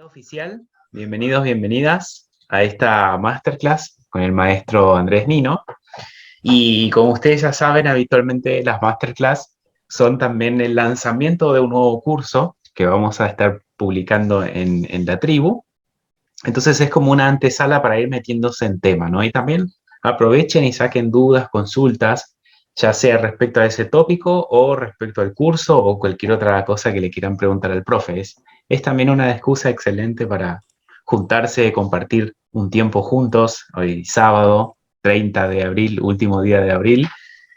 Oficial, bienvenidos, bienvenidas a esta masterclass con el maestro Andrés Nino. Y como ustedes ya saben, habitualmente las masterclass son también el lanzamiento de un nuevo curso que vamos a estar publicando en la tribu. Entonces es como una antesala para ir metiéndose en tema, ¿no? Y también aprovechen y saquen dudas, consultas, ya sea respecto a ese tópico o respecto al curso o cualquier otra cosa que le quieran preguntar al profe. Es también una excusa excelente para juntarse, compartir un tiempo juntos. Hoy sábado, 30 de abril, último día de abril.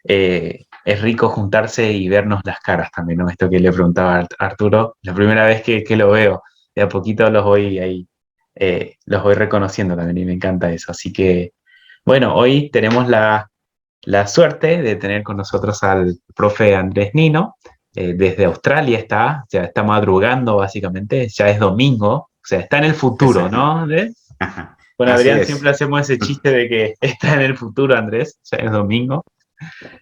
Es rico juntarse y vernos las caras también, ¿no? Esto que le preguntaba a Arturo, la primera vez que lo veo, de a poquito los voy ahí los voy reconociendo también y me encanta eso. Así que, bueno, hoy tenemos la suerte de tener con nosotros al profe Andrés Nino. Desde Australia ya está madrugando básicamente, ya es domingo, o sea, está en el futuro, ¿no, Andrés? Con Así Adrián siempre es. hacemos ese chiste de que está en el futuro, Andrés, ya es domingo,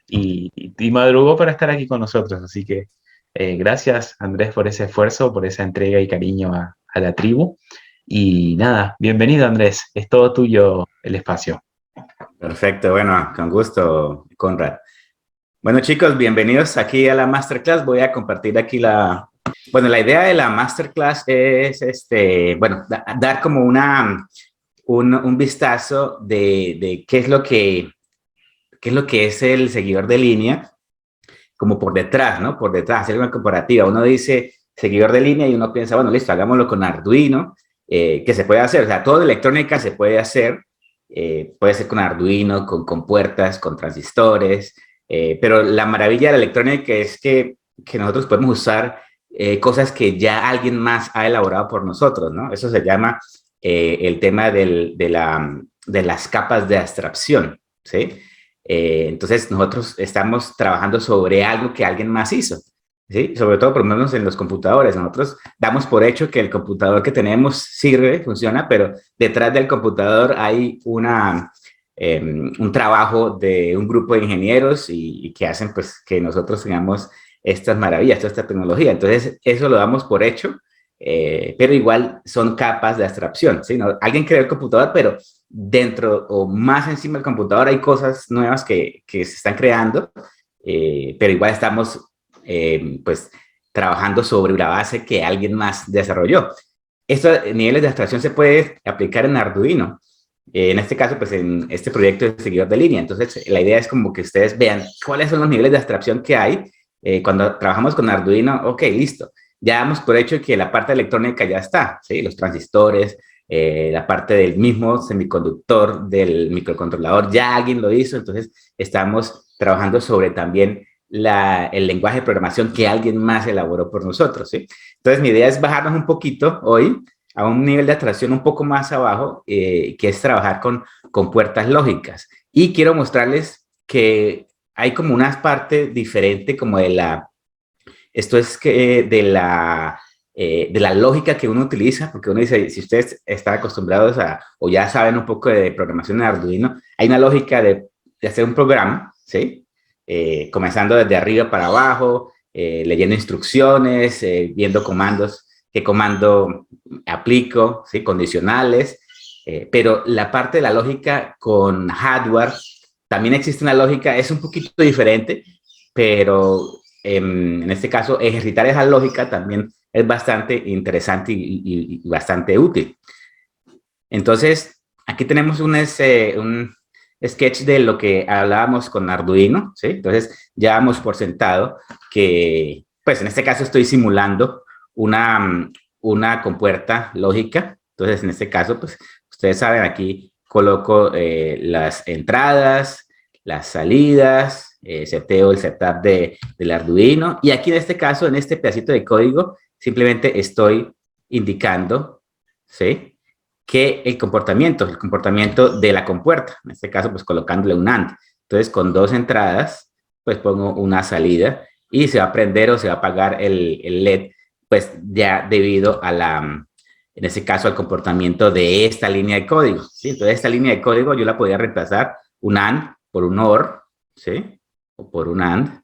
y madrugó para estar aquí con nosotros. Así que gracias, Andrés, por ese esfuerzo, por esa entrega y cariño a la tribu. Y nada, bienvenido Andrés, es todo tuyo el espacio. Perfecto, bueno, con gusto, Conrad. Bueno, chicos, bienvenidos aquí a la Masterclass. Voy a compartir aquí bueno, la idea de la Masterclass es, bueno, dar como un vistazo de qué es lo que es el seguidor de línea, como por detrás, ¿no? Por detrás, hacer una comparativa. Uno dice seguidor de línea y uno piensa, bueno, listo, hagámoslo con Arduino, que se puede hacer. O sea, toda electrónica se puede hacer. Puede ser con Arduino, con puertas, con transistores, pero la maravilla de la electrónica es que nosotros podemos usar cosas que ya alguien más ha elaborado por nosotros, ¿no? Eso se llama el tema de las capas de abstracción, ¿sí? Entonces nosotros estamos trabajando sobre algo que alguien más hizo, ¿sí? Sobre todo por lo menos en los computadores. Nosotros damos por hecho que el computador que tenemos sirve, funciona, pero detrás del computador hay un trabajo de un grupo de ingenieros y que hacen pues que nosotros tengamos estas maravillas, toda esta tecnología. Entonces eso lo damos por hecho, pero igual son capas de abstracción, ¿sí? ¿No? Alguien creó el computador, pero dentro o más encima del computador hay cosas nuevas que se están creando, pero igual estamos pues trabajando sobre la base que alguien más desarrolló. Estos niveles de abstracción se puede aplicar en Arduino. En este caso, pues en este proyecto de seguidor de línea. Entonces, la idea es como que ustedes vean cuáles son los niveles de abstracción que hay cuando trabajamos con Arduino. Ok, listo. Ya damos por hecho que la parte electrónica ya está, ¿sí? Los transistores, la parte del mismo semiconductor, del microcontrolador, ya alguien lo hizo. Entonces, estamos trabajando sobre también el lenguaje de programación que alguien más elaboró por nosotros, ¿sí? Entonces, mi idea es bajarnos un poquito hoy a un nivel de abstracción un poco más abajo, que es trabajar con puertas lógicas. Y quiero mostrarles que hay como una parte diferente como esto es que de la lógica que uno utiliza, porque uno dice, si ustedes están acostumbrados o ya saben un poco de programación en Arduino, hay una lógica de hacer un programa, ¿sí? Comenzando desde arriba para abajo, leyendo instrucciones, viendo comandos, qué comando aplico, ¿sí? Condicionales, pero la parte de la lógica con hardware, también existe una lógica, es un poquito diferente, pero en este caso ejercitar esa lógica también es bastante interesante y bastante útil. Entonces, aquí tenemos un sketch de lo que hablábamos con Arduino, ¿sí? Entonces, ya damos por sentado que, pues en este caso estoy simulando una compuerta lógica. Entonces, en este caso, pues ustedes saben, aquí coloco las entradas, las salidas, seteo el setup del Arduino. Y aquí en este caso, en este pedacito de código, simplemente estoy indicando, ¿sí? Que el comportamiento de la compuerta, en este caso, pues colocándole un AND. Entonces, con dos entradas, pues pongo una salida y se va a prender o se va a apagar el LED, pues ya debido en este caso, al comportamiento de esta línea de código, ¿sí? Entonces, esta línea de código yo la podría reemplazar un AND por un OR, ¿sí? O por un AND.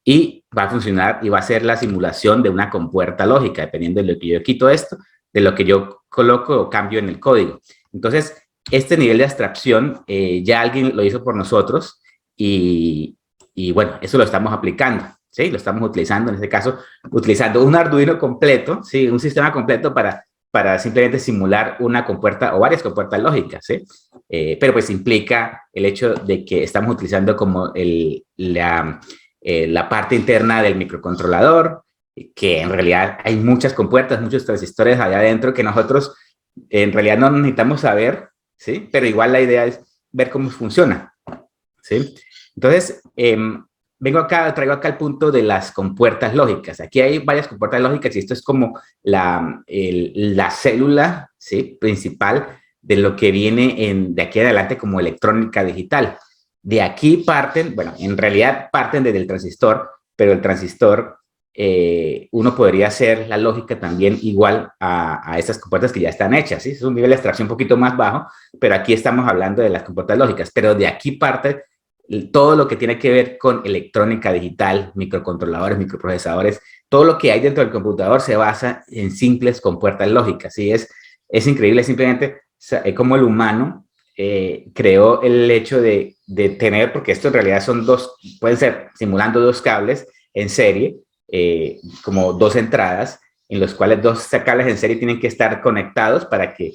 Y va a funcionar y va a ser la simulación de una compuerta lógica, dependiendo de lo que yo quito esto, de lo que yo coloco o cambio en el código. Entonces, este nivel de abstracción ya alguien lo hizo por nosotros y bueno, eso lo estamos aplicando, ¿sí? Lo estamos utilizando, en este caso, utilizando un Arduino completo, ¿sí? Un sistema completo para simplemente simular una compuerta o varias compuertas lógicas, ¿sí? Pero pues implica el hecho de que estamos utilizando como la parte interna del microcontrolador, que en realidad hay muchas compuertas, muchos transistores allá adentro que nosotros en realidad no necesitamos saber, ¿sí? Pero igual la idea es ver cómo funciona, ¿sí? Entonces, traigo acá el punto de las compuertas lógicas. Aquí hay varias compuertas lógicas y esto es como la célula, ¿sí? Principal de lo que viene de aquí adelante como electrónica digital. De aquí parten, bueno, en realidad parten desde el transistor, pero el transistor, uno podría hacer la lógica también igual a estas compuertas que ya están hechas, ¿sí? Es un nivel de abstracción un poquito más bajo, pero aquí estamos hablando de las compuertas lógicas, pero de aquí parte todo lo que tiene que ver con electrónica digital, microcontroladores, microprocesadores, todo lo que hay dentro del computador se basa en simples compuertas lógicas, ¿sí? Es increíble simplemente cómo el humano creó el hecho de tener, porque esto en realidad son pueden ser simulando dos cables en serie, como dos entradas, en los cuales dos cables en serie tienen que estar conectados para que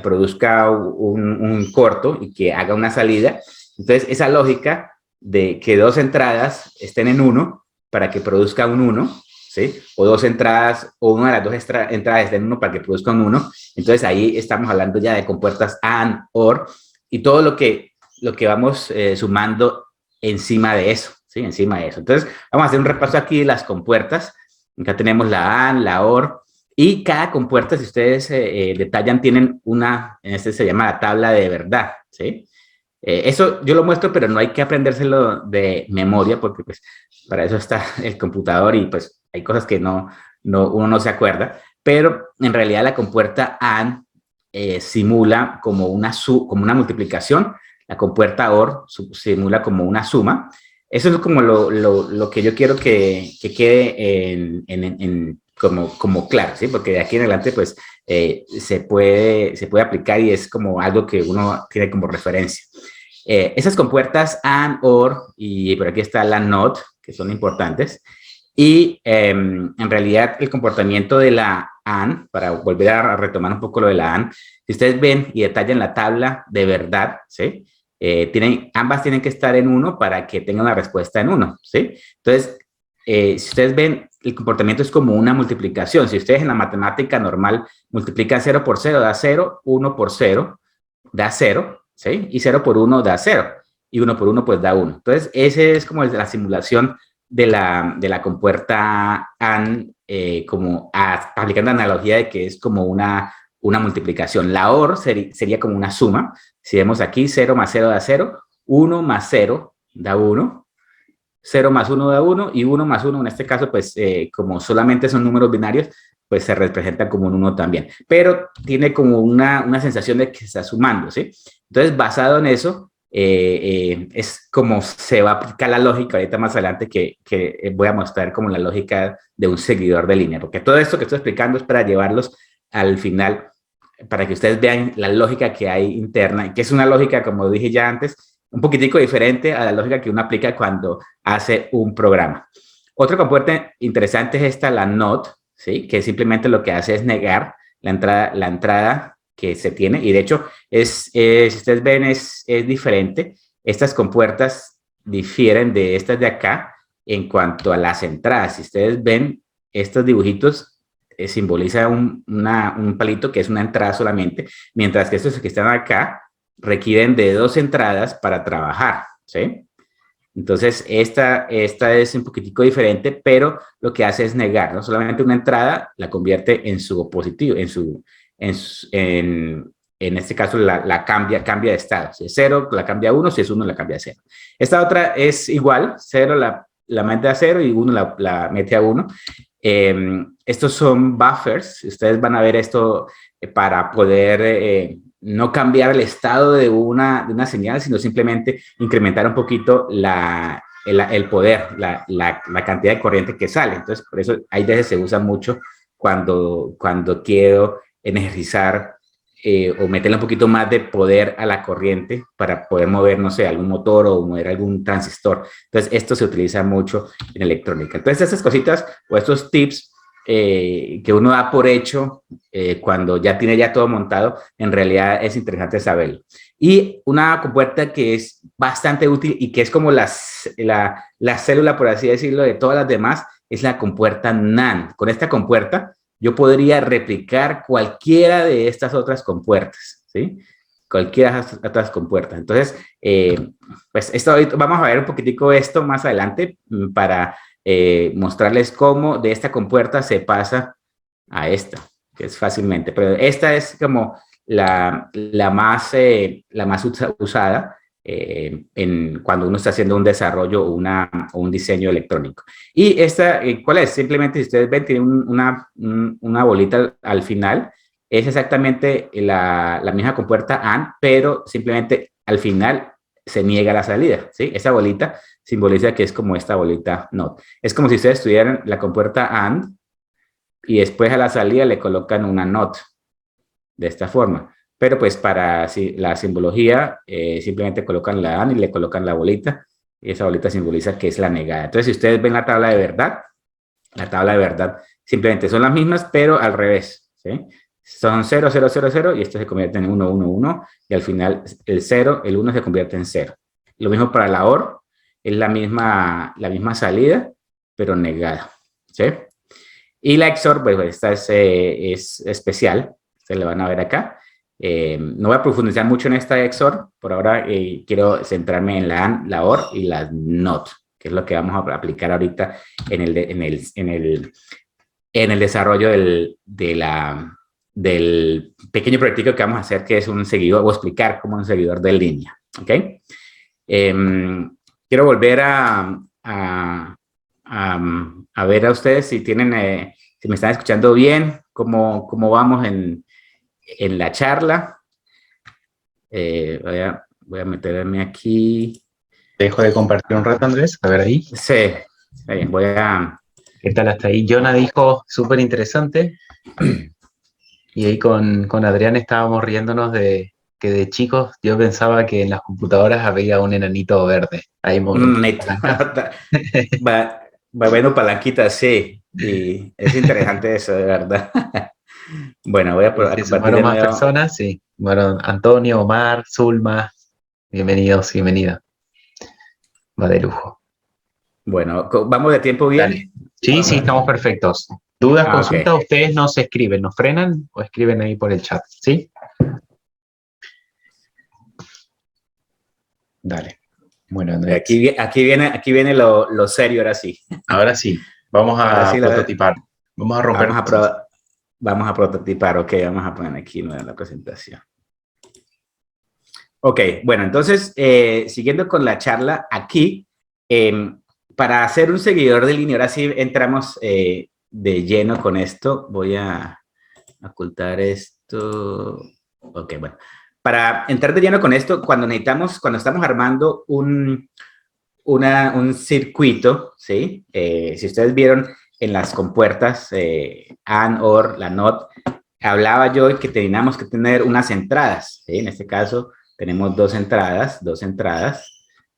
produzca un corto y que haga una salida. Entonces, esa lógica de que dos entradas estén en uno para que produzca un 1, ¿sí? O dos entradas, o una de las dos entradas estén en uno para que produzca un 1. Entonces, ahí estamos hablando ya de compuertas AND, OR, y todo lo que vamos sumando encima de eso, ¿sí? Encima de eso. Entonces, vamos a hacer un repaso aquí de las compuertas. Acá tenemos la AND, la OR, y cada compuerta, si ustedes detallan, tienen en este se llama la tabla de verdad, ¿sí? Eso yo lo muestro, pero no hay que aprendérselo de memoria, porque pues para eso está el computador y pues hay cosas que uno no se acuerda, pero en realidad la compuerta AND simula como una multiplicación, la compuerta OR simula como una suma. Eso es como lo que yo quiero que quede como claro, ¿sí? Porque de aquí en adelante pues se puede aplicar y es como algo que uno tiene como referencia. Esas compuertas AND, OR, y por aquí está la NOT, que son importantes, y en realidad el comportamiento de la AND, para volver a retomar un poco lo de la AND, si ustedes ven y detallan la tabla de verdad, ¿sí? Ambas tienen que estar en 1 para que tengan una respuesta en 1, ¿sí? Entonces, si ustedes ven, el comportamiento es como una multiplicación. Si ustedes en la matemática normal multiplican 0 por 0, da 0, 1 por 0, da 0, ¿sí? Y 0 por 1 da 0. Y 1 por 1 pues da 1. Entonces, ese es como la simulación de la compuerta AND, aplicando la analogía de que es como una multiplicación. La OR sería como una suma. Si vemos aquí, 0 más 0 da 0, 1 más 0 da 1, 0 más 1 da 1 y 1 más 1 en este caso, pues como solamente son números binarios, pues se representa como un 1 también. Pero tiene como una sensación de que se está sumando, ¿sí? Entonces, basado en eso, es como se va a aplicar la lógica ahorita más adelante que voy a mostrar como la lógica de un seguidor de línea, porque todo esto que estoy explicando es para llevarlos al final, para que ustedes vean la lógica que hay interna, que es una lógica, como dije ya antes, un poquitico diferente a la lógica que uno aplica cuando hace un programa. Otra compuerta interesante es esta, la NOT, ¿sí? Que simplemente lo que hace es negar la entrada que se tiene, y de hecho, si ustedes ven, es diferente. Estas compuertas difieren de estas de acá en cuanto a las entradas. Si ustedes ven, estos dibujitos simboliza un palito que es una entrada solamente, mientras que estos que están acá requieren de 2 entradas para trabajar, ¿sí? Entonces, esta es un poquitico diferente, pero lo que hace es negar, ¿no? Solamente una entrada la convierte en su opositivo, en este caso la cambia de estado. Si es 0, la cambia a 1, si es 1, la cambia a 0. Esta otra es igual, 0 la mete a 0 y 1 la mete a 1. Estos son buffers, ustedes van a ver esto para poder no cambiar el estado de una señal, sino simplemente incrementar un poquito la el poder, la cantidad de corriente que sale. Entonces, por eso hay veces se usa mucho cuando quiero energizar o meterle un poquito más de poder a la corriente para poder mover, no sé, algún motor o mover algún transistor. Entonces, esto se utiliza mucho en electrónica. Entonces, estas cositas o estos tips que uno da por hecho cuando ya tiene ya todo montado, en realidad es interesante saberlo. Y una compuerta que es bastante útil y que es como la célula, por así decirlo, de todas las demás, es la compuerta NAND. Con esta compuerta yo podría replicar cualquiera de estas otras compuertas, ¿sí? Cualquiera de estas otras compuertas. Entonces, pues vamos a ver un poquitico esto más adelante para mostrarles cómo de esta compuerta se pasa a esta, que es fácilmente. Pero esta es como la más usada cuando uno está haciendo un desarrollo o un diseño electrónico. Y esta, ¿cuál es? Simplemente, si ustedes ven, tiene una bolita al final. Es exactamente la misma compuerta AND, pero simplemente al final se niega la salida, ¿sí? Esa bolita simboliza que es como esta bolita NOT. Es como si ustedes tuvieran la compuerta AND y después a la salida le colocan una NOT de esta forma. Pero pues para la simbología simplemente colocan la AND y le colocan la bolita y esa bolita simboliza que es la negada. Entonces, si ustedes ven la tabla de verdad simplemente son las mismas, pero al revés, ¿sí? Son 0, 0, 0, 0 y esto se convierte en 1, 1, 1 y al final el 0, el 1 se convierte en 0. Lo mismo para la OR, es la misma salida, pero negada, ¿sí? Y la XOR, pues esta es especial, ustedes la van a ver acá. No voy a profundizar mucho en esta XOR, por ahora quiero centrarme en la AND, la OR y la NOT, que es lo que vamos a aplicar ahorita en el desarrollo del pequeño proyecto que vamos a hacer, que es un seguidor, o explicar cómo un seguidor de línea, ¿ok? Quiero volver a ver a ustedes si tienen, si me están escuchando bien, cómo vamos en la charla. Voy a meterme aquí. Te dejo de compartir un rato, Andrés, a ver ahí. Sí, voy a... ¿Qué tal hasta ahí? Jonah dijo, súper interesante. Y ahí con Adrián estábamos riéndonos de que de chicos yo pensaba que en las computadoras había un enanito verde. Ahí va bueno, palanquita, sí. Y es interesante eso, de verdad. Bueno, voy a se sumaron más personas, sí. Bueno, Antonio, Omar, Zulma, bienvenidos, bienvenida. Va de lujo. Bueno, ¿vamos de tiempo bien? Dale. Sí, sí, estamos perfectos. ¿Dudas, consultas? Okay. Ustedes nos escriben, nos frenan o escriben ahí por el chat, ¿sí? Dale. Bueno, Andrés. Aquí viene lo serio, ahora sí. Ahora sí, vamos a prototipar. Vamos a romper. Vamos a prototipar, ok, vamos a poner aquí la presentación. Ok, bueno, entonces, siguiendo con la charla, aquí, para hacer un seguidor de línea, ahora sí entramos de lleno con esto. Voy a ocultar esto. Ok, bueno. Para entrar de lleno con esto, cuando estamos armando un circuito, ¿sí? Si ustedes vieron en las compuertas AND, OR, la NOT, hablaba yo de que teníamos que tener unas entradas, ¿sí? En este caso tenemos dos entradas,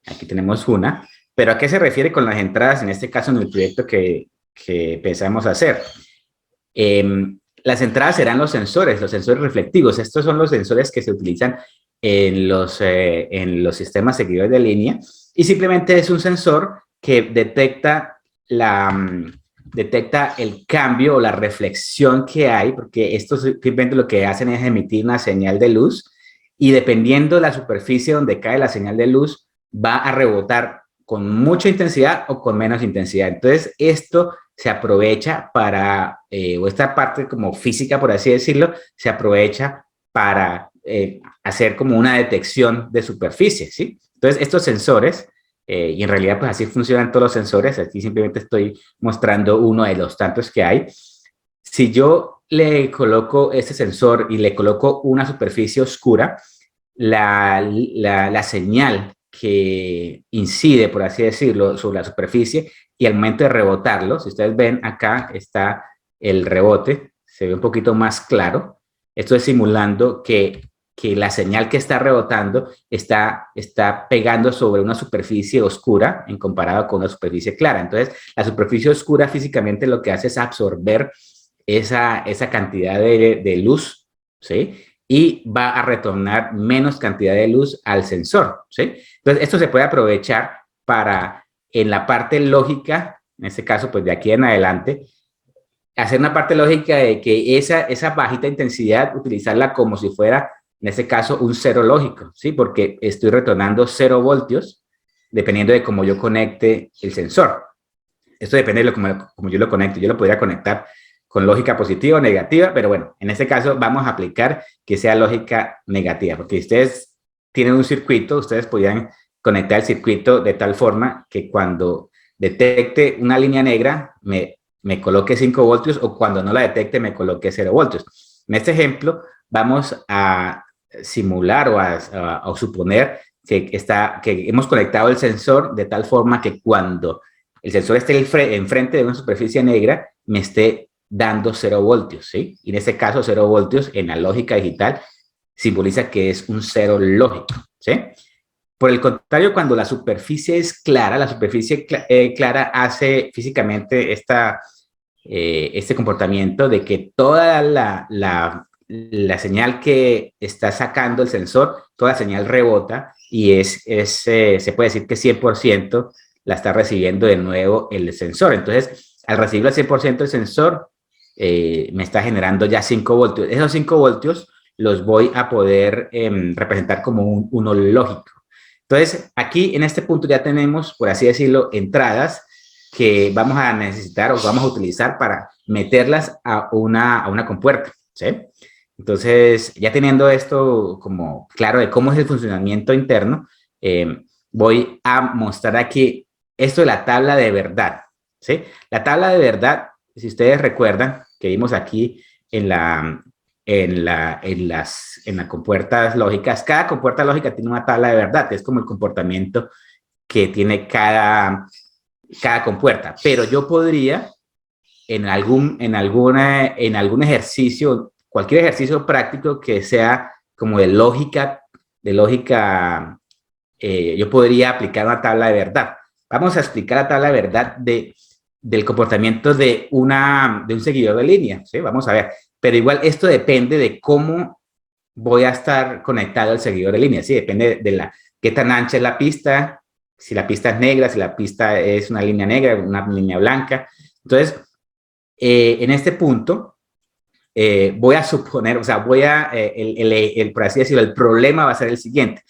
aquí tenemos una, pero ¿a qué se refiere con las entradas en este caso en el proyecto que pensamos hacer? Las entradas serán los sensores reflectivos. Estos son los sensores que se utilizan en los sistemas seguidores de línea y simplemente es un sensor que detecta el cambio o la reflexión que hay, porque estos simplemente lo que hacen es emitir una señal de luz y dependiendo de la superficie donde cae la señal de luz va a rebotar con mucha intensidad o con menos intensidad. Entonces, esto se aprovecha para, o esta parte como física, por así decirlo, se aprovecha para hacer como una detección de superficie, ¿sí? Entonces, estos sensores, y en realidad pues así funcionan todos los sensores, aquí simplemente estoy mostrando uno de los tantos que hay. Si yo le coloco este sensor y le coloco una superficie oscura, la señal que incide, por así decirlo, sobre la superficie y al momento de rebotarlo, si ustedes ven acá está el rebote, se ve un poquito más claro. Esto es simulando que la señal que está rebotando está pegando sobre una superficie oscura en comparado con una superficie clara. Entonces, la superficie oscura físicamente lo que hace es absorber esa cantidad de luz, ¿sí? Y va a retornar menos cantidad de luz al sensor, ¿sí? Entonces, esto se puede aprovechar para, en la parte lógica, en este caso, pues de aquí en adelante, hacer una parte lógica de que esa bajita intensidad, utilizarla como si fuera, en este caso, un cero lógico, ¿sí? Porque estoy retornando 0 voltios dependiendo de cómo yo conecte el sensor. Esto depende de cómo yo lo conecte. Yo lo podría conectar con lógica positiva o negativa, pero bueno, en este caso vamos a aplicar que sea lógica negativa, porque si ustedes tienen un circuito, ustedes podrían conectar el circuito de tal forma que cuando detecte una línea negra me coloque 5 voltios o cuando no la detecte me coloque 0 voltios. En este ejemplo vamos a simular o a suponer que hemos conectado el sensor de tal forma que cuando el sensor esté enfrente de una superficie negra, me esté dando 0 voltios, ¿sí? Y en este caso 0 voltios en la lógica digital simboliza que es un cero lógico, ¿sí? Por el contrario, cuando la superficie es clara, la superficie clara hace físicamente este comportamiento de que toda la señal que está sacando el sensor, toda la señal rebota y se puede decir que 100% la está recibiendo de nuevo el sensor. Entonces, al recibir al 100% el sensor, me está generando ya 5 voltios. Esos 5 voltios los voy a poder representar como uno lógico. Entonces, aquí en este punto ya tenemos, por así decirlo, entradas que vamos a necesitar o vamos a utilizar para meterlas a una compuerta, ¿sí? Entonces, ya teniendo esto como claro de cómo es el funcionamiento interno, voy a mostrar aquí esto de la tabla de verdad, ¿sí? La tabla de verdad, si ustedes recuerdan, que vimos aquí en las compuertas lógicas, cada compuerta lógica tiene una tabla de verdad, que es como el comportamiento que tiene cada compuerta, pero yo podría en algún ejercicio, cualquier ejercicio práctico que sea como de lógica, yo podría aplicar una tabla de verdad. Vamos a explicar la tabla de verdad del comportamiento de un seguidor de línea, ¿sí? Vamos a ver, pero igual esto depende de cómo voy a estar conectado al seguidor de línea, ¿sí? Depende de qué tan ancha es la pista, si la pista es negra, si la pista es una línea negra, una línea blanca. Entonces, en este punto, voy a suponer, o sea, por así decirlo, el problema va a ser el siguiente.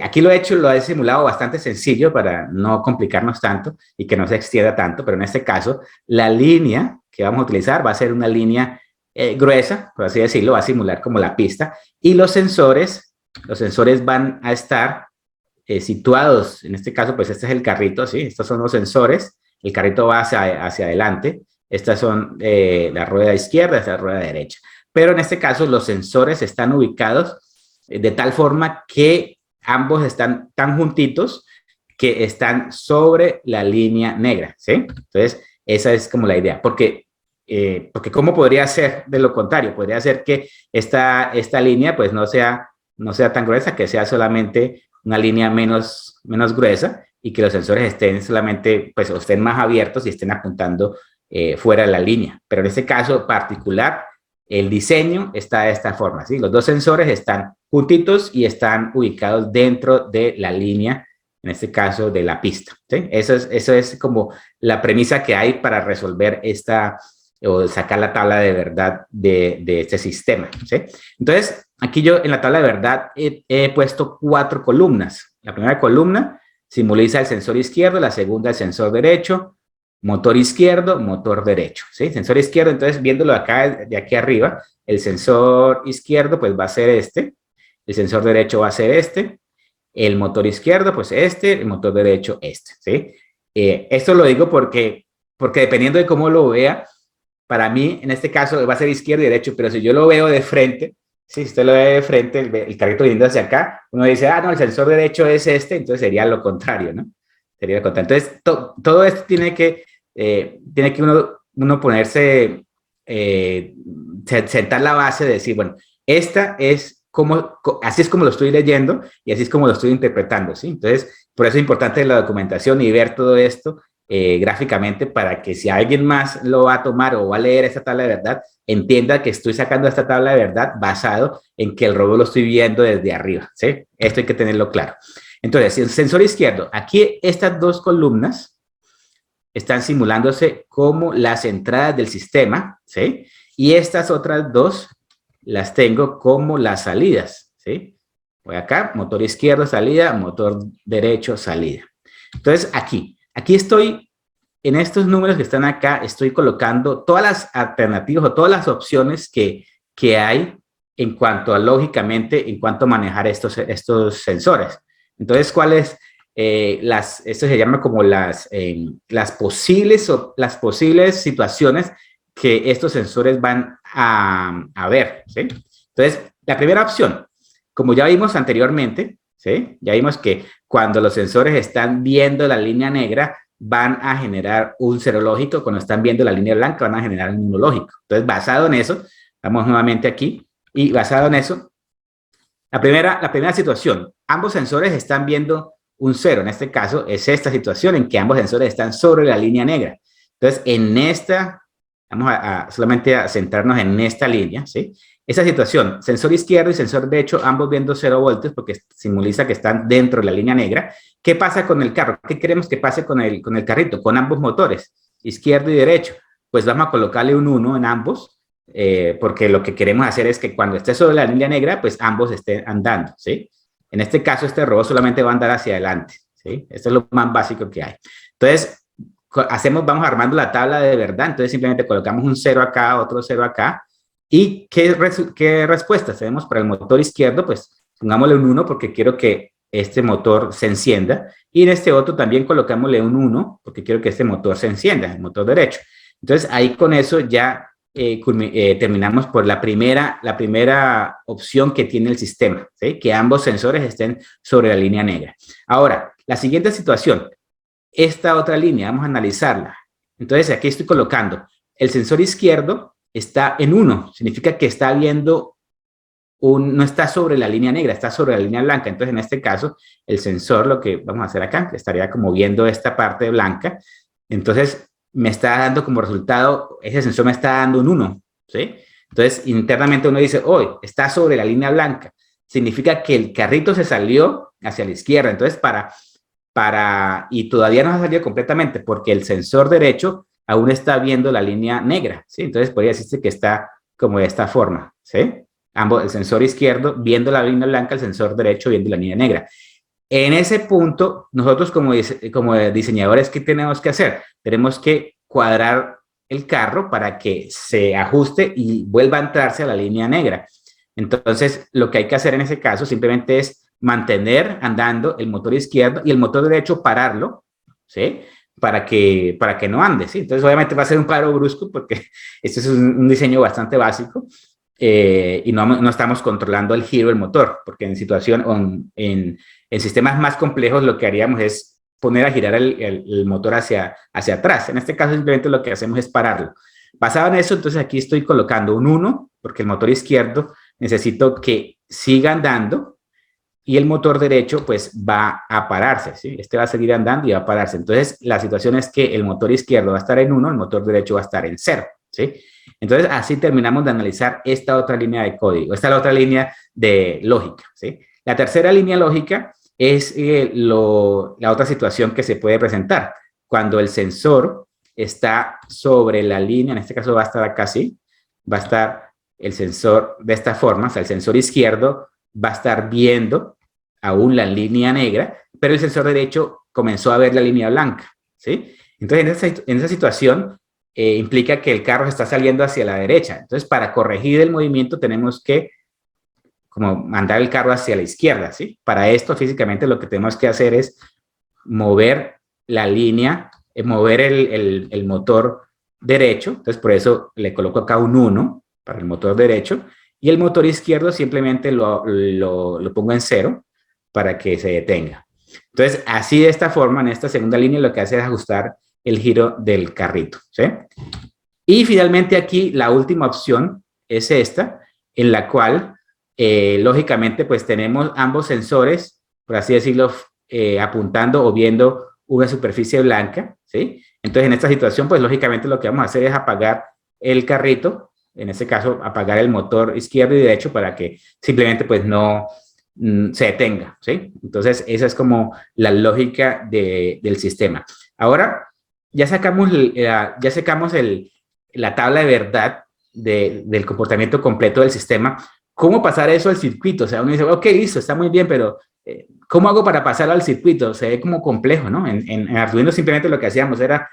Aquí lo he simulado bastante sencillo para no complicarnos tanto y que no se extienda tanto, pero en este caso, la línea que vamos a utilizar va a ser una línea gruesa, por así decirlo, va a simular como la pista, y los sensores van a estar situados, en este caso, pues este es el carrito, ¿sí? Estos son los sensores, el carrito va hacia adelante, estas son la rueda izquierda, esta es la rueda derecha, pero en este caso los sensores están ubicados de tal forma que ambos están tan juntitos que están sobre la línea negra, ¿sí? Entonces, esa es como la idea, porque ¿cómo podría ser de lo contrario? Podría ser que esta línea pues no sea tan gruesa, que sea solamente una línea menos gruesa y que los sensores estén solamente, pues, o estén más abiertos y estén apuntando fuera de la línea. Pero en este caso particular, el diseño está de esta forma, ¿sí? Los dos sensores están juntitos y están ubicados dentro de la línea, en este caso de la pista, ¿sí? Eso es como la premisa que hay para resolver o sacar la tabla de verdad de este sistema, ¿sí? Entonces, aquí yo en la tabla de verdad he puesto 4 columnas. La primera columna simboliza el sensor izquierdo, la segunda el sensor derecho, motor izquierdo, motor derecho, ¿sí? Sensor izquierdo, entonces, viéndolo acá, de aquí arriba, el sensor izquierdo, pues, va a ser este, el sensor derecho va a ser este, el motor izquierdo, pues, el motor derecho, ¿sí? Esto lo digo porque dependiendo de cómo lo vea, para mí, en este caso, va a ser izquierdo y derecho, pero si yo lo veo de frente, Si usted lo ve de frente, el carrito viniendo hacia acá, uno dice, ah, no, el sensor derecho es este, entonces sería lo contrario, ¿no? Sería lo contrario. Entonces, todo esto tiene que uno ponerse, sentar la base de decir, bueno, esta es como, así es como lo estoy leyendo y así es como lo estoy interpretando, ¿sí? Entonces, por eso es importante la documentación y ver todo esto gráficamente para que si alguien más lo va a tomar o va a leer esta tabla de verdad, entienda que estoy sacando esta tabla de verdad basado en que el robot lo estoy viendo desde arriba, ¿sí? Esto hay que tenerlo claro. Entonces, el sensor izquierdo, aquí estas dos columnas están simulándose como las entradas del sistema, ¿sí? Y estas otras dos las tengo como las salidas, ¿sí? Voy acá, motor izquierdo, salida, motor derecho, salida. Entonces, aquí estoy, en estos números que están acá, estoy colocando todas las alternativas o todas las opciones que hay en cuanto a, lógicamente, en cuanto a manejar estos sensores. Entonces, ¿cuáles? Esto se llama como las posibles situaciones que estos sensores van a ver, ¿sí? Entonces, la primera opción, como ya vimos anteriormente, ¿sí? Ya vimos que cuando los sensores están viendo la línea negra, van a generar un cero lógico, cuando están viendo la línea blanca, van a generar un uno lógico. Entonces, basado en eso, vamos nuevamente aquí, y basado en eso, la primera situación, ambos sensores están viendo un cero. En este caso, es esta situación en que ambos sensores están sobre la línea negra. Entonces, en esta, vamos solamente a centrarnos en esta línea, ¿sí? Esa situación, sensor izquierdo y sensor derecho, ambos viendo 0 voltios porque simboliza que están dentro de la línea negra. ¿Qué pasa con el carro? ¿Qué queremos que pase con el carrito? Con ambos motores, izquierdo y derecho. Pues vamos a colocarle un 1 en ambos, porque lo que queremos hacer es que cuando esté sobre la línea negra, pues ambos estén andando, ¿sí? En este caso, este robot solamente va a andar hacia adelante, ¿sí? Esto es lo más básico que hay. Entonces, vamos armando la tabla de verdad, entonces simplemente colocamos un 0 acá, otro 0 acá, ¿y qué respuestas tenemos para el motor izquierdo? Pues pongámosle un 1 porque quiero que este motor se encienda, y en este otro también colocámosle un 1 porque quiero que este motor se encienda, el motor derecho. Entonces, ahí con eso ya terminamos por la primera opción que tiene el sistema, ¿sí? Que ambos sensores estén sobre la línea negra. Ahora, la siguiente situación, esta otra línea, vamos a analizarla. Entonces, aquí estoy colocando, el sensor izquierdo está en 1, significa que está viendo no está sobre la línea negra, está sobre la línea blanca. Entonces, en este caso, el sensor, lo que vamos a hacer acá, estaría como viendo esta parte blanca. Entonces, me está dando como resultado, ese sensor me está dando un 1, ¿sí? Entonces, internamente uno dice, oh, está sobre la línea blanca. Significa que el carrito se salió hacia la izquierda. Entonces, y todavía no ha salido completamente porque el sensor derecho aún está viendo la línea negra, ¿sí? Entonces, podría decirse que está como de esta forma, ¿sí? Ambos, el sensor izquierdo viendo la línea blanca, el sensor derecho viendo la línea negra. En ese punto, nosotros como diseñadores, ¿qué tenemos que hacer? Tenemos que cuadrar el carro para que se ajuste y vuelva a entrarse a la línea negra. Entonces, lo que hay que hacer en ese caso simplemente es mantener andando el motor izquierdo y el motor derecho pararlo, ¿sí? Para que no ande, ¿sí? Entonces, obviamente va a ser un paro brusco porque este es un diseño bastante básico. Y no estamos controlando el giro del motor, porque en sistemas más complejos lo que haríamos es poner a girar el motor hacia atrás. En este caso simplemente lo que hacemos es pararlo. Basado en eso, entonces aquí estoy colocando un 1, porque el motor izquierdo necesito que siga andando y el motor derecho pues va a pararse, ¿sí? Este va a seguir andando y va a pararse. Entonces la situación es que el motor izquierdo va a estar en 1, el motor derecho va a estar en 0, ¿sí? Entonces, así terminamos de analizar esta otra línea de código, esta es la otra línea de lógica, ¿sí? La tercera línea lógica es la otra situación que se puede presentar. Cuando el sensor está sobre la línea, en este caso va a estar acá así, va a estar el sensor de esta forma, o sea, el sensor izquierdo va a estar viendo aún la línea negra, pero el sensor derecho comenzó a ver la línea blanca, ¿sí? Entonces, en esa situación, implica que el carro está saliendo hacia la derecha. Entonces, para corregir el movimiento tenemos que como mandar el carro hacia la izquierda, ¿sí? Para esto, físicamente, lo que tenemos que hacer es mover la línea, mover el motor derecho. Entonces, por eso le coloco acá un 1 para el motor derecho y el motor izquierdo simplemente lo pongo en 0 para que se detenga. Entonces, así de esta forma, en esta segunda línea, lo que hace es ajustar el giro del carrito, ¿sí? Y finalmente aquí la última opción es esta, en la cual, lógicamente, pues tenemos ambos sensores, por así decirlo, apuntando o viendo una superficie blanca, ¿sí? Entonces, en esta situación, pues lógicamente lo que vamos a hacer es apagar el carrito, en este caso, apagar el motor izquierdo y derecho para que simplemente pues no se detenga, ¿sí? Entonces, esa es como la lógica del sistema. Ahora, ya sacamos la tabla de verdad del comportamiento completo del sistema. ¿Cómo pasar eso al circuito? O sea, uno dice, ok, listo, está muy bien, pero ¿cómo hago para pasarlo al circuito? Se ve como complejo, ¿no? En Arduino simplemente lo que hacíamos era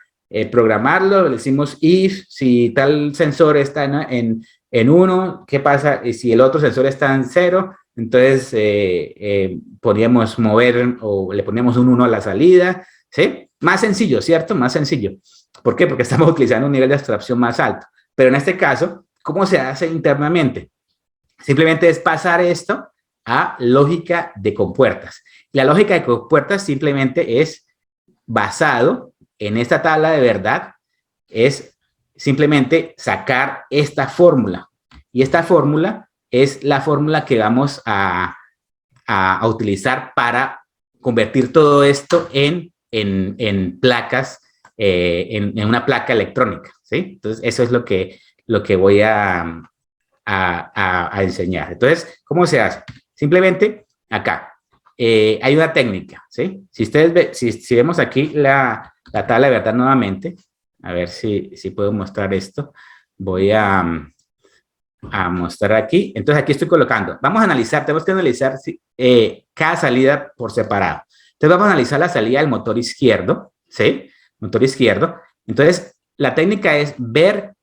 programarlo, le decimos if, si tal sensor está en 1, ¿qué pasa? Y si el otro sensor está en 0, entonces podríamos mover o le poníamos un 1 a la salida, ¿sí? Más sencillo, ¿cierto? Más sencillo. ¿Por qué? Porque estamos utilizando un nivel de abstracción más alto. Pero en este caso, ¿cómo se hace internamente? Simplemente es pasar esto a lógica de compuertas. La lógica de compuertas simplemente es basado en esta tabla de verdad, es simplemente sacar esta fórmula. Y esta fórmula es la fórmula que vamos a utilizar para convertir todo esto en placas, en una placa electrónica, ¿sí? Entonces, eso es lo que voy a enseñar. Entonces, ¿cómo se hace? Simplemente acá hay una técnica, ¿sí? Si ustedes si vemos aquí la tabla de verdad nuevamente, a ver si puedo mostrar esto. Voy a mostrar aquí. Entonces, aquí estoy colocando. Vamos a analizar, tenemos que analizar cada salida por separado. Entonces, vamos a analizar la salida del motor izquierdo, ¿sí? Motor izquierdo. Entonces, la técnica es ver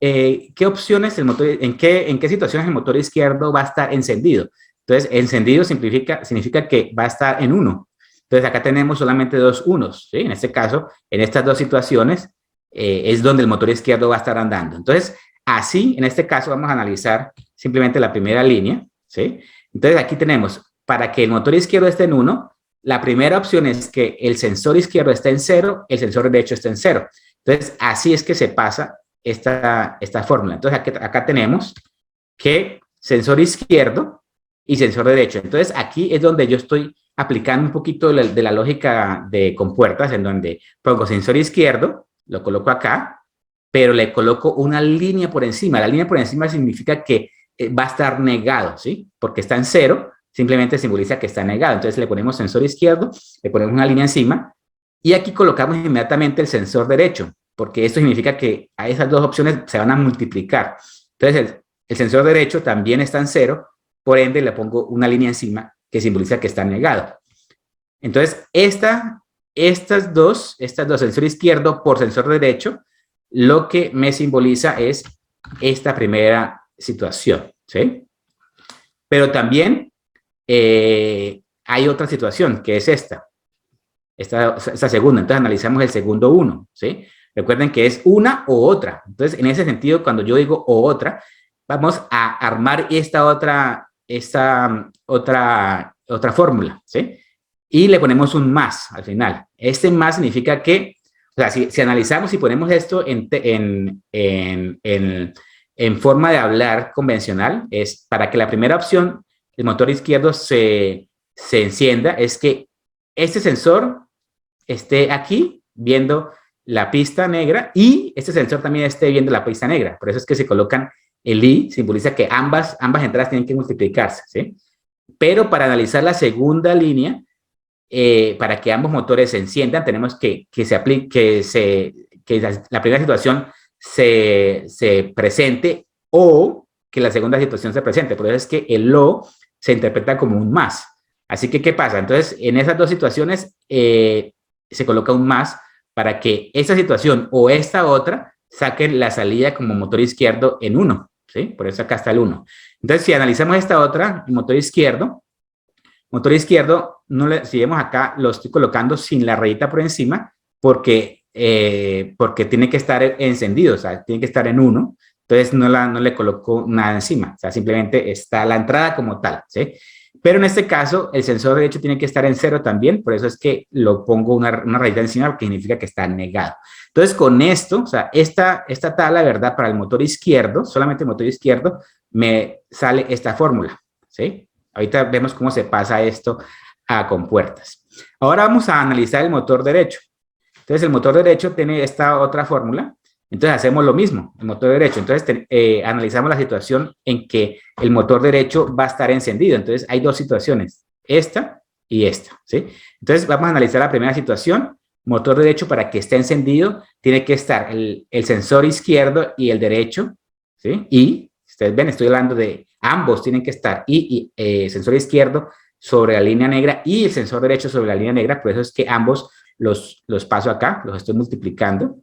qué opciones el motor, en qué situaciones el motor izquierdo va a estar encendido. Entonces, encendido significa que va a estar en 1. Entonces, acá tenemos solamente 2 unos, ¿sí? En este caso, en estas dos situaciones, es donde el motor izquierdo va a estar andando. Entonces, así, en este caso, vamos a analizar simplemente la primera línea, ¿sí? Entonces, aquí tenemos, para que el motor izquierdo esté en 1, la primera opción es que el sensor izquierdo esté en 0, el sensor derecho esté en 0. Entonces, así es que se pasa esta fórmula. Entonces, acá tenemos que sensor izquierdo y sensor derecho. Entonces, aquí es donde yo estoy aplicando un poquito de la lógica de compuertas, en donde pongo sensor izquierdo, lo coloco acá, pero le coloco una línea por encima. La línea por encima significa que va a estar negado, ¿sí? Porque está en 0, simplemente simboliza que está negado. Entonces, le ponemos sensor izquierdo, le ponemos una línea encima, y aquí colocamos inmediatamente el sensor derecho, porque esto significa que a esas dos opciones se van a multiplicar. Entonces, el sensor derecho también está en 0, por ende le pongo una línea encima que simboliza que está negado. Entonces, estas dos, sensor izquierdo por sensor derecho, lo que me simboliza es esta primera situación, ¿sí? Pero también hay otra situación, que es esta segunda. Entonces, analizamos el segundo uno, ¿sí? Recuerden que es una o otra. Entonces, en ese sentido, cuando yo digo o otra, vamos a armar esta otra fórmula, ¿sí? Y le ponemos un más al final. Este más significa que, o sea, si analizamos y ponemos esto en forma de hablar convencional, es para que la primera opción, el motor izquierdo se encienda, es que este sensor esté aquí viendo la pista negra y este sensor también esté viendo la pista negra. Por eso es que se colocan el I, simboliza que ambas entradas tienen que multiplicarse, ¿sí? Pero para analizar la segunda línea, para que ambos motores se enciendan, tenemos que la primera situación se presente o que la segunda situación se presente. Por eso es que el O se interpreta como un más. Así que, ¿qué pasa? Entonces, en esas dos situaciones se coloca un más para que esta situación o esta otra saquen la salida como motor izquierdo en 1, ¿sí? Por eso acá está el 1. Entonces, si analizamos esta otra, el motor izquierdo, si vemos acá, lo estoy colocando sin la rayita por encima porque tiene que estar encendido, o sea, tiene que estar en 1. entonces no le coloco nada encima, o sea, simplemente está la entrada como tal, ¿sí? Pero en este caso, el sensor derecho tiene que estar en 0 también, por eso es que lo pongo una rayita encima, porque significa que está negado. Entonces, con esto, o sea, esta tabla, ¿verdad? Para el motor izquierdo, solamente el motor izquierdo, me sale esta fórmula, ¿sí? Ahorita vemos cómo se pasa esto a compuertas. Ahora vamos a analizar el motor derecho. Entonces, el motor derecho tiene esta otra fórmula. Entonces, hacemos lo mismo, el motor derecho. Entonces, analizamos la situación en que el motor derecho va a estar encendido. Entonces, hay dos situaciones, esta y esta, ¿sí? Entonces, vamos a analizar la primera situación. Motor derecho, para que esté encendido, tiene que estar el sensor izquierdo y el derecho, ¿sí? Y, ustedes ven, estoy hablando de ambos tienen que estar. Sensor izquierdo sobre la línea negra y el sensor derecho sobre la línea negra. Por eso es que ambos los paso acá, los estoy multiplicando,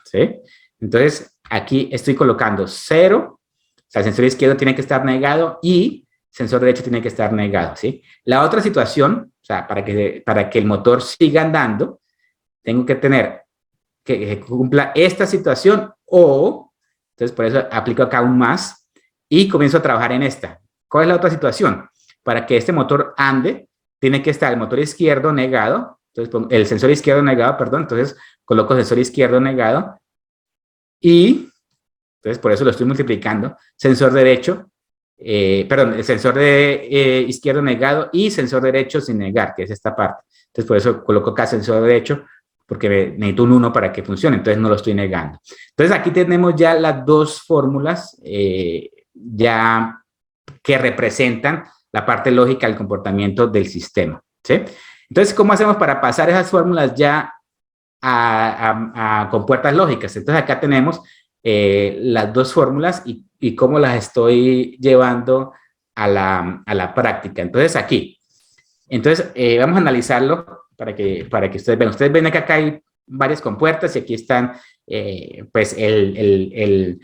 ¿sí? Entonces, aquí estoy colocando 0, o sea, el sensor izquierdo tiene que estar negado y el sensor derecho tiene que estar negado, ¿sí? La otra situación, o sea, para que el motor siga andando, tengo que tener que cumpla esta situación o, entonces por eso aplico acá un más y comienzo a trabajar en esta. ¿Cuál es la otra situación? Para que este motor ande, tiene que estar el motor izquierdo negado, entonces el sensor izquierdo negado, perdón, entonces coloco sensor izquierdo negado y, entonces por eso lo estoy multiplicando, sensor derecho, el sensor de izquierdo negado y sensor derecho sin negar, que es esta parte. Entonces por eso coloco acá sensor derecho, porque necesito un 1 para que funcione, entonces no lo estoy negando. Entonces aquí tenemos ya las dos fórmulas ya que representan la parte lógica del comportamiento del sistema, ¿sí? Entonces, ¿cómo hacemos para pasar esas fórmulas ya a compuertas lógicas? Entonces acá tenemos las dos fórmulas y cómo las estoy llevando a la práctica. Entonces aquí, vamos a analizarlo para que ustedes vean. Ustedes ven que acá hay varias compuertas y aquí están pues el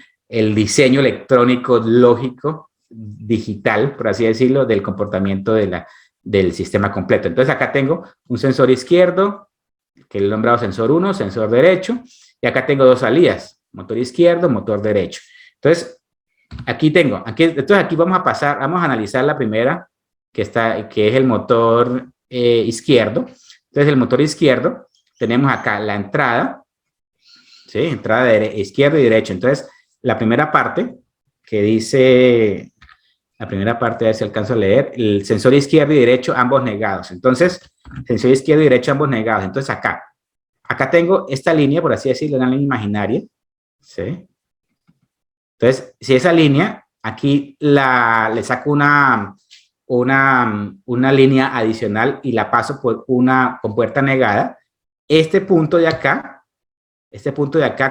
diseño electrónico lógico digital, por así decirlo, del comportamiento del sistema completo. Entonces acá tengo un sensor izquierdo, que he nombrado sensor 1, sensor derecho, y acá tengo dos salidas, motor izquierdo, motor derecho. Entonces, entonces aquí vamos a analizar la primera, que es el motor izquierdo. Entonces, el motor izquierdo, tenemos acá la entrada, ¿sí? Entrada de izquierda y derecha. Entonces, la primera parte, que dice, a ver si alcanzo a leer, el sensor izquierdo y derecho, ambos negados. Entonces, sensor izquierdo y derecho, ambos negados. Entonces, acá tengo esta línea, por así decirlo, una línea imaginaria, ¿sí? Entonces, si esa línea, aquí le saco una línea adicional y la paso por una compuerta negada, este punto de acá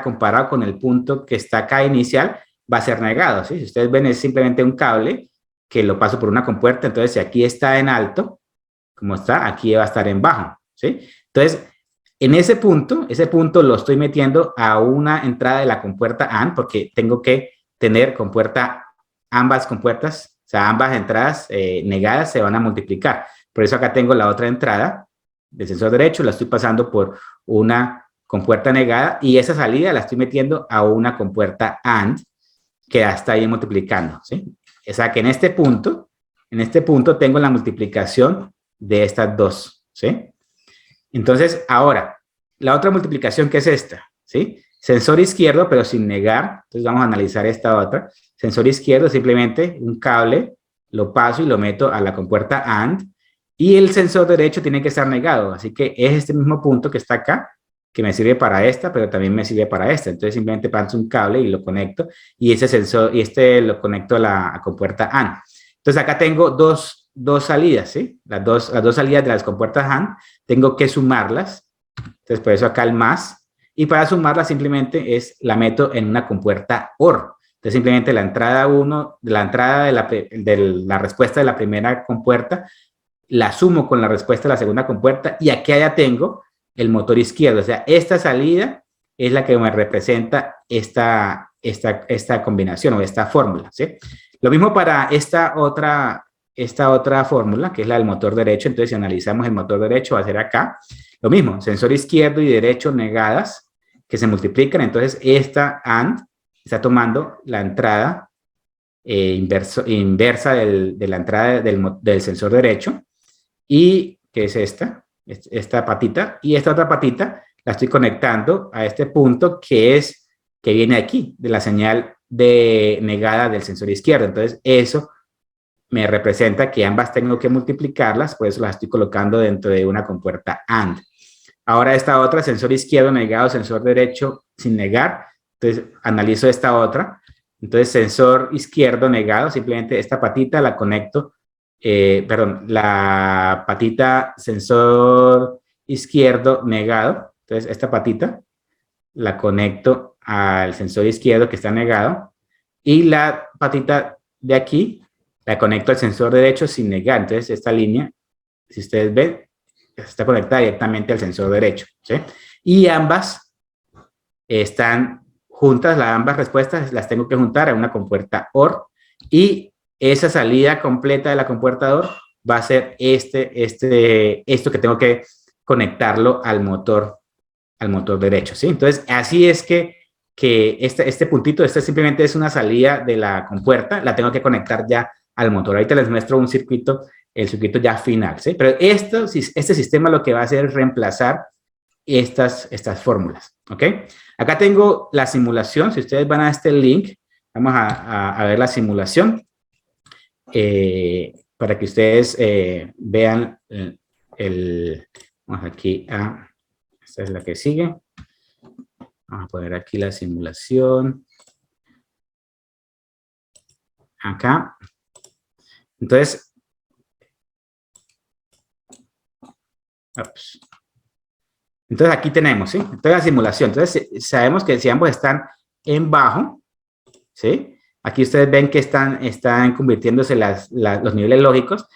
comparado con el punto que está acá inicial, va a ser negado, ¿sí? Si ustedes ven, es simplemente un cable que lo paso por una compuerta. Entonces, si aquí está en alto, como está, aquí va a estar en bajo, ¿sí? Entonces, en ese punto lo estoy metiendo a una entrada de la compuerta AND, porque tengo que tener ambas compuertas, o sea, ambas entradas negadas se van a multiplicar. Por eso acá tengo la otra entrada del sensor derecho, la estoy pasando por una compuerta negada y esa salida la estoy metiendo a una compuerta AND que ya está ahí multiplicando, ¿sí? O sea, que en este punto tengo la multiplicación de estas dos, ¿sí? Entonces, ahora, la otra multiplicación, que es esta, ¿sí? Sensor izquierdo, pero sin negar. Entonces, vamos a analizar esta otra. Sensor izquierdo, simplemente un cable, lo paso y lo meto a la compuerta AND. Y el sensor derecho tiene que estar negado. Así que es este mismo punto que está acá, que me sirve para esta, pero también me sirve para esta. Entonces, simplemente paso un cable y lo conecto. Y ese sensor, lo conecto a la compuerta AND. Entonces, acá tengo dos salidas, ¿sí? Las dos salidas de las compuertas AND, tengo que sumarlas. Entonces, por eso acá el más. Y para sumarlas simplemente la meto en una compuerta OR. Entonces, simplemente la entrada de la respuesta de la primera compuerta, la sumo con la respuesta de la segunda compuerta y aquí allá tengo el motor izquierdo. O sea, esta salida es la que me representa esta combinación o esta fórmula, ¿sí? Lo mismo para esta otra fórmula, que es la del motor derecho. Entonces, si analizamos el motor derecho, va a ser acá. Lo mismo, sensor izquierdo y derecho negadas, que se multiplican. Entonces, esta AND está tomando la entrada inversa de la entrada del sensor derecho, y que es esta patita, y esta otra patita la estoy conectando a este punto que viene aquí, de la señal negada del sensor izquierdo. Entonces, eso me representa que ambas tengo que multiplicarlas, por eso las estoy colocando dentro de una compuerta AND. Ahora esta otra, sensor izquierdo negado, sensor derecho sin negar. Entonces, analizo esta otra. Entonces, sensor izquierdo negado, simplemente esta patita la conecto, perdón, la patita sensor izquierdo negado. Entonces, esta patita la conecto al sensor izquierdo que está negado, y la patita de aquí la conecto al sensor derecho sin negar. Entonces, esta línea, si ustedes ven, está conectada directamente al sensor derecho, ¿sí? Y ambas están juntas, ambas respuestas las tengo que juntar a una compuerta OR, y esa salida completa de la compuerta OR va a ser esto que tengo que conectarlo al motor derecho, ¿sí? Entonces, así es que este puntito, simplemente es una salida de la compuerta, la tengo que conectar ya al motor. Ahorita les muestro un circuito, el circuito ya final, ¿sí? Pero este sistema lo que va a hacer es reemplazar estas fórmulas, ¿ok? Acá tengo la simulación. Si ustedes van a este link, vamos a ver la simulación, para que ustedes vean vamos aquí esta es la que sigue. Vamos a poner aquí la simulación. Acá. Entonces, aquí tenemos, ¿sí? Entonces, la simulación. Entonces, sabemos que si ambos están en bajo, ¿sí? Aquí ustedes ven que están convirtiéndose los niveles lógicos,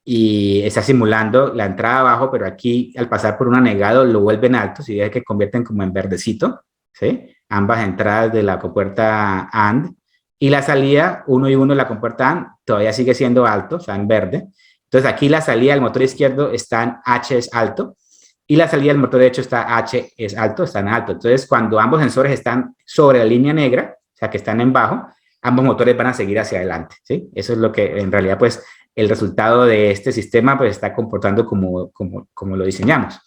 y está simulando la entrada abajo, pero aquí al pasar por un anegado lo vuelven alto, y ve que convierten como en verdecito, ¿sí? Ambas entradas de la compuerta AND, y la salida 1 y 1 de la compuerta AND todavía sigue siendo alto, está en verde. Entonces aquí la salida del motor izquierdo está en H es alto, y la salida del motor derecho está H es alto, está en alto. Entonces, cuando ambos sensores están sobre la línea negra, o sea, que están en bajo, ambos motores van a seguir hacia adelante, ¿sí? Eso es lo que en realidad, pues, el resultado de este sistema, pues, está comportando como lo diseñamos.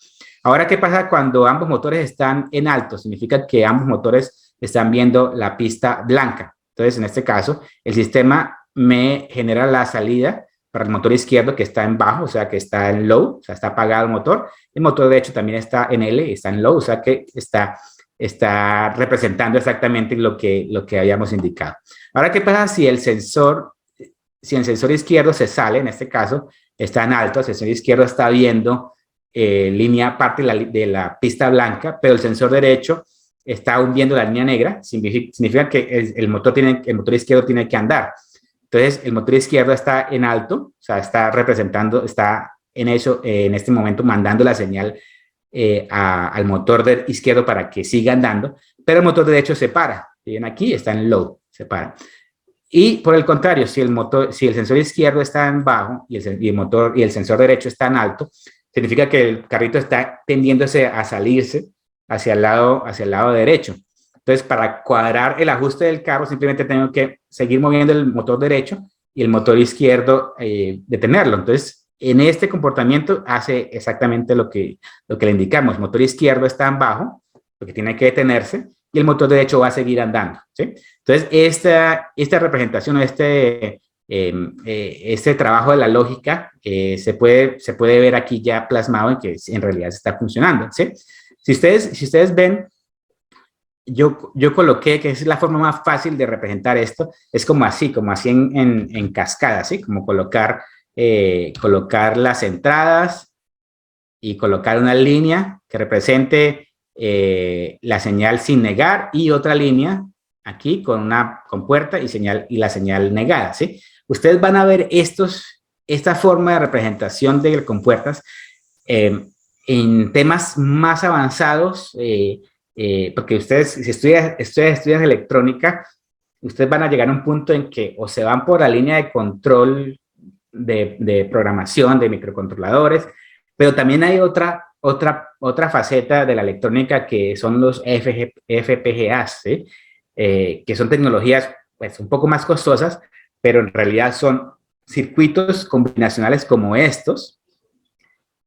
Ahora, ¿qué pasa cuando ambos motores están en alto? Significa que ambos motores están viendo la pista blanca. Entonces, en este caso, el sistema me genera la salida para el motor izquierdo, que está en bajo, o sea, que está en low, o sea, está apagado el motor. El motor derecho también está en L, está en low, o sea, que está representando exactamente lo que habíamos indicado. Ahora, ¿qué pasa si el sensor izquierdo se sale? En este caso, está en alto, el sensor izquierdo está viendo parte de la pista blanca, pero el sensor derecho está aún viendo la línea negra. Significa que el motor izquierdo tiene que andar. Entonces, el motor izquierdo está en alto, o sea, está en este momento mandando la señal al motor izquierdo para que siga andando, pero el motor derecho se para. Ven aquí, está en low, se para. Y por el contrario, si el sensor izquierdo está en bajo y el sensor derecho está en alto, significa que el carrito está tendiéndose a salirse hacia el lado derecho. Entonces, para cuadrar el ajuste del carro, simplemente tengo que seguir moviendo el motor derecho y el motor izquierdo detenerlo. Entonces, en este comportamiento hace exactamente lo que le indicamos. El motor izquierdo está en bajo, porque tiene que detenerse, y el motor derecho va a seguir andando, ¿sí? Entonces, esta representación, este trabajo de la lógica se puede ver aquí ya plasmado en que en realidad está funcionando, ¿sí? Si ustedes ven, yo coloqué, que es la forma más fácil de representar esto, es como así en cascada, ¿sí? Como colocar las entradas y colocar una línea que represente la señal sin negar, y otra línea aquí con una compuerta y la señal negada, ¿sí? Ustedes van a ver esta forma de representación de compuertas en temas más avanzados, porque ustedes, si estudian electrónica, ustedes van a llegar a un punto en que o se van por la línea de control de programación de microcontroladores, pero también hay otra faceta de la electrónica, que son los FPGAs, ¿sí? que son tecnologías pues, un poco más costosas, pero en realidad son circuitos combinacionales como estos,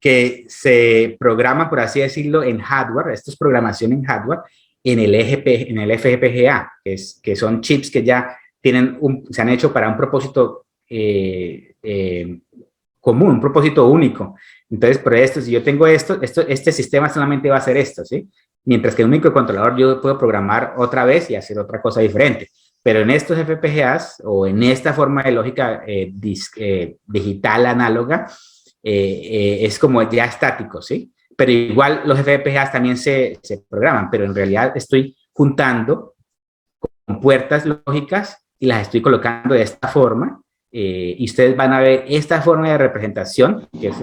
que se programan, por así decirlo, en hardware. Esto es programación en hardware, en el FPGA, que son chips que ya se han hecho para un propósito común, un propósito único. Entonces, por esto, si yo tengo este sistema solamente va a hacer esto, ¿sí? Mientras que en un microcontrolador yo puedo programar otra vez y hacer otra cosa diferente. Pero en estos FPGAs o en esta forma de lógica digital análoga, es como ya estático, ¿sí? Pero igual los FPGAs también se programan, pero en realidad estoy juntando con puertas lógicas y las estoy colocando de esta forma, y ustedes van a ver esta forma de representación, que es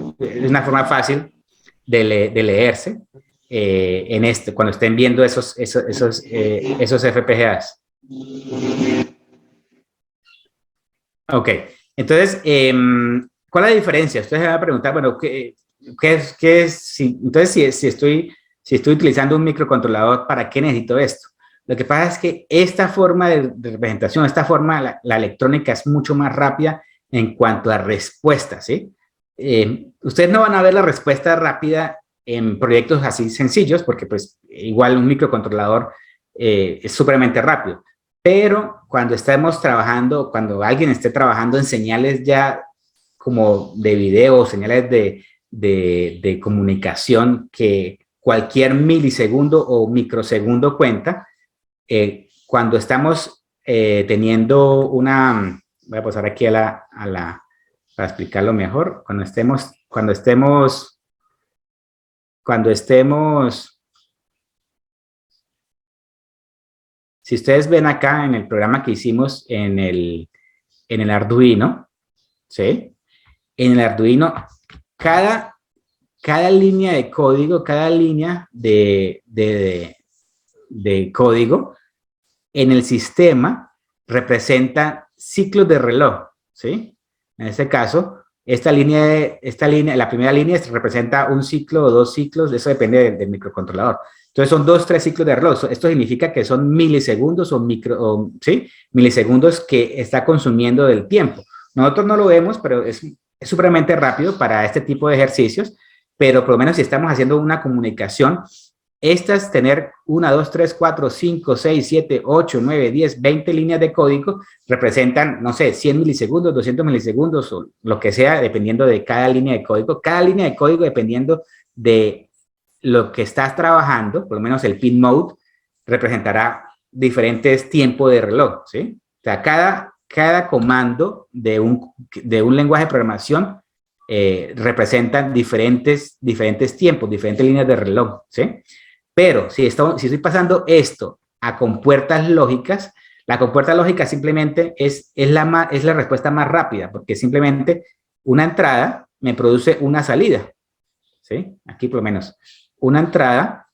una forma fácil de leerse cuando estén viendo esos FPGAs. Ok, entonces, ¿cuál es la diferencia? Ustedes se van a preguntar, bueno, ¿qué es? Entonces, si estoy utilizando un microcontrolador, ¿para qué necesito esto? Lo que pasa es que esta forma de representación, esta forma, la electrónica es mucho más rápida en cuanto a respuesta, ¿sí? Ustedes no van a ver la respuesta rápida en proyectos así sencillos, porque pues igual un microcontrolador es supremamente rápido. Pero cuando estemos trabajando, cuando alguien esté trabajando en señales ya como de video, señales de comunicación que cualquier milisegundo o microsegundo cuenta, cuando estamos teniendo voy a pasar aquí para explicarlo mejor, si ustedes ven acá en el programa que hicimos en el Arduino, ¿sí? En el Arduino, cada línea de código, cada línea de código en el sistema representa ciclos de reloj, ¿sí? En este caso, la primera línea representa un ciclo o dos ciclos, eso depende del microcontrolador. Entonces son 2, 3 ciclos de reloj. Esto significa que son milisegundos ¿sí? Milisegundos que está consumiendo del tiempo. Nosotros no lo vemos, pero es supremamente rápido para este tipo de ejercicios, pero por lo menos si estamos haciendo una comunicación, tener 1, 2, 3, 4, 5, 6, 7, 8, 9, 10, 20 líneas de código representan, no sé, 100 milisegundos, 200 milisegundos o lo que sea, dependiendo de cada línea de código. Cada línea de código, dependiendo de lo que estás trabajando, por lo menos el pin mode, representará diferentes tiempos de reloj, ¿sí? O sea, cada comando de un lenguaje de programación representan diferentes tiempos, diferentes líneas de reloj, ¿sí? Pero si estoy pasando esto a compuertas lógicas, la compuerta lógica simplemente es la respuesta más rápida, porque simplemente una entrada me produce una salida, ¿sí? Aquí por lo menos una entrada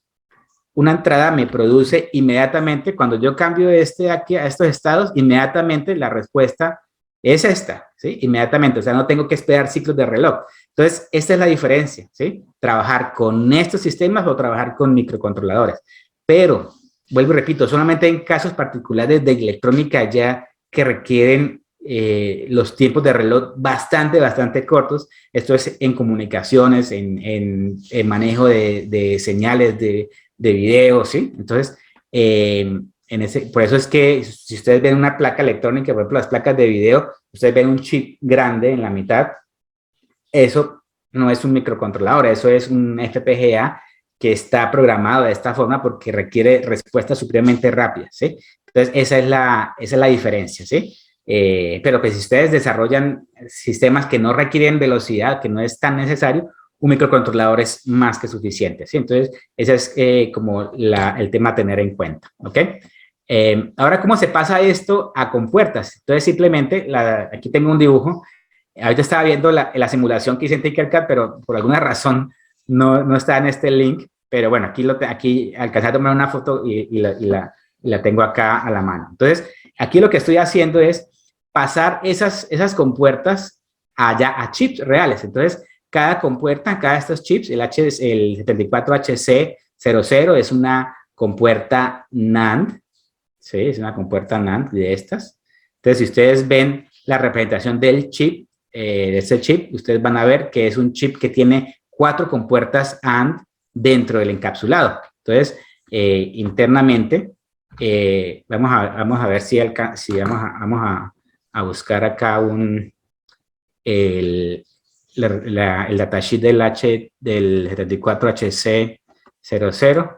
me produce inmediatamente, cuando yo cambio aquí a estos estados, inmediatamente la respuesta es esta, ¿sí? Inmediatamente, o sea, no tengo que esperar ciclos de reloj. Entonces, esta es la diferencia, ¿sí? Trabajar con estos sistemas o trabajar con microcontroladores. Pero, vuelvo y repito, solamente en casos particulares de electrónica ya que requieren los tiempos de reloj bastante cortos. Esto es en comunicaciones, en manejo de señales de video, ¿sí? Entonces, por eso es que si ustedes ven una placa electrónica, por ejemplo, las placas de video, ustedes ven un chip grande en la mitad, eso no es un microcontrolador, eso es un FPGA que está programado de esta forma porque requiere respuestas supremamente rápidas, ¿sí? Entonces, esa es la diferencia, ¿sí? Pero que si ustedes desarrollan sistemas que no requieren velocidad, que no es tan necesario, un microcontrolador es más que suficiente, ¿sí? Entonces, ese es como el tema a tener en cuenta, ¿ok? Ahora, ¿cómo se pasa esto a compuertas? Entonces, simplemente, aquí tengo un dibujo. Ahorita estaba viendo la simulación que hice en Tinkercad, pero por alguna razón no está en este link. Pero bueno, aquí alcancé a tomar una foto y la tengo acá a la mano. Entonces, aquí lo que estoy haciendo es pasar esas compuertas allá a chips reales. Entonces, cada compuerta, cada de estos chips, el 74HC00 es una compuerta NAND, ¿sí? Es una compuerta NAND de estas. Entonces, si ustedes ven la representación del chip, de este chip, ustedes van a ver que es un chip que tiene 4 compuertas AND dentro del encapsulado. Entonces, internamente, vamos a ver si vamos a buscar acá el datasheet del 74HC00,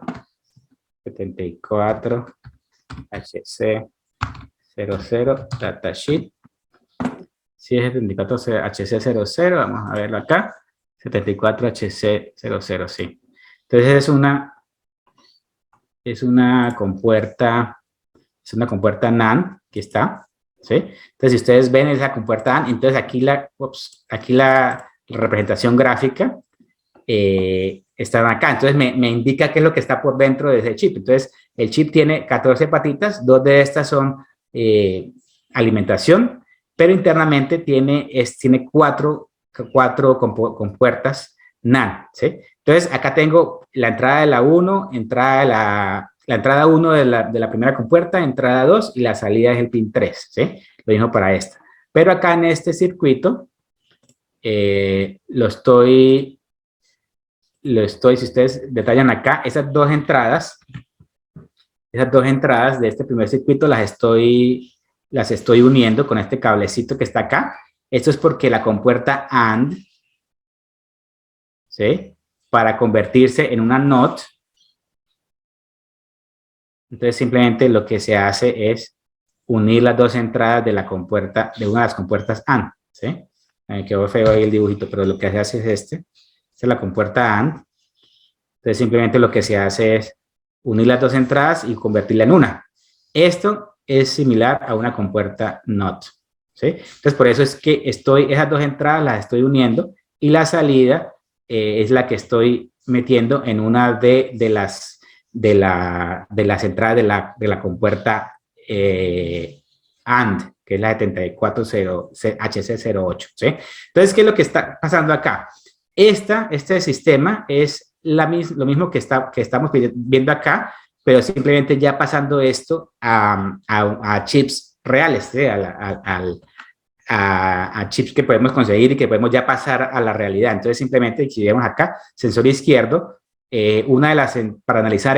74HC00 datasheet. Si es 74HC00, vamos a verlo acá, 74HC00, sí. Entonces es una compuerta NAND que está, ¿sí? Entonces, si ustedes ven esa compuerta NAND, entonces aquí la representación gráfica está acá. Entonces, me indica qué es lo que está por dentro de ese chip. Entonces, el chip tiene 14 patitas, 2 de estas son alimentación, pero internamente tiene 4 compuertas NAND, ¿sí? Entonces, acá tengo la entrada de la 1, la entrada 1 de la primera compuerta, entrada 2 y la salida es el pin 3, ¿sí? Lo mismo para esta. Pero acá en este circuito, si ustedes detallan acá, esas dos entradas de este primer circuito las estoy uniendo con este cablecito que está acá. Esto es porque la compuerta AND, ¿sí? Para convertirse en una NOT, entonces simplemente lo que se hace es unir las dos entradas de una de las compuertas AND, ¿sí? Quedó feo ahí el dibujito, pero lo que se hace es esta es la compuerta AND. Entonces simplemente lo que se hace es unir las dos entradas y convertirla en una. Esto es similar a una compuerta NOT, ¿sí? Entonces por eso es que esas dos entradas las estoy uniendo y la salida es la que estoy metiendo en una de las entradas de la compuerta AND, que es la 74HC08, ¿sí? Entonces, ¿qué es lo que está pasando acá? Este sistema es lo mismo que estamos viendo acá, pero simplemente ya pasando esto a chips reales, ¿sí? A chips que podemos conseguir y que podemos ya pasar a la realidad. Entonces, simplemente, si vemos acá, sensor izquierdo, para analizar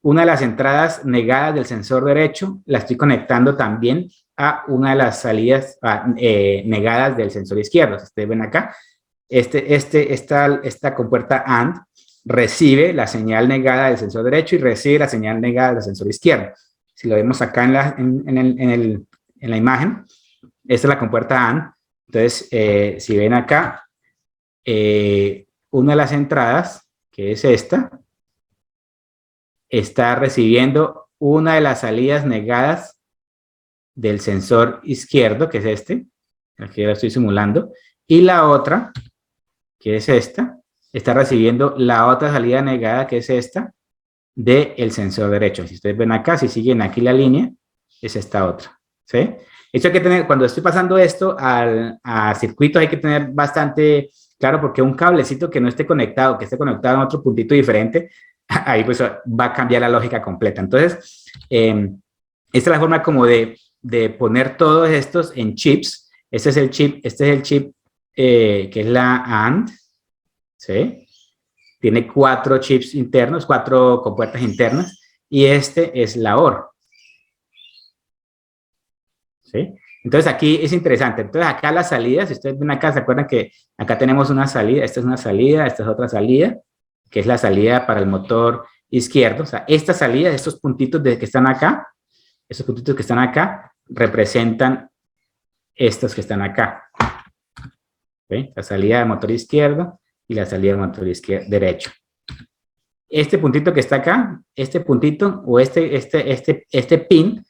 una de las entradas negadas del sensor derecho la estoy conectando también a una de las salidas negadas del sensor izquierdo. Ustedes ven acá, esta compuerta AND recibe la señal negada del sensor derecho y recibe la señal negada del sensor izquierdo. Si lo vemos acá en la imagen, esta es la compuerta AND. Entonces, si ven acá, una de las entradas, que es esta, está recibiendo una de las salidas negadas del sensor izquierdo, que es aquí lo estoy simulando, y la otra, que es esta, está recibiendo la otra salida negada, que es esta, del sensor derecho. Si ustedes ven acá, si siguen aquí la línea, es esta otra, ¿sí? Esto hay que tener, cuando estoy pasando esto a circuitos, hay que tener bastante claro, porque un cablecito que no esté conectado, que esté conectado a otro puntito diferente, ahí pues va a cambiar la lógica completa. Entonces, esta es la forma como de poner todos estos en chips. Este es el chip que es la AND, ¿sí? Tiene 4 chips internos, 4 compuertas internas, y este es la OR, ¿sí? Entonces aquí es interesante. Entonces acá las salidas, si ustedes ven acá, se acuerdan que acá tenemos una salida, esta es una salida, esta es otra salida, que es la salida para el motor izquierdo. O sea, estas salidas, estos puntitos que están acá, representan estos que están acá. ¿Sí? La salida del motor izquierdo y la salida del motor derecho. Este puntito que está acá, este puntito o este pin,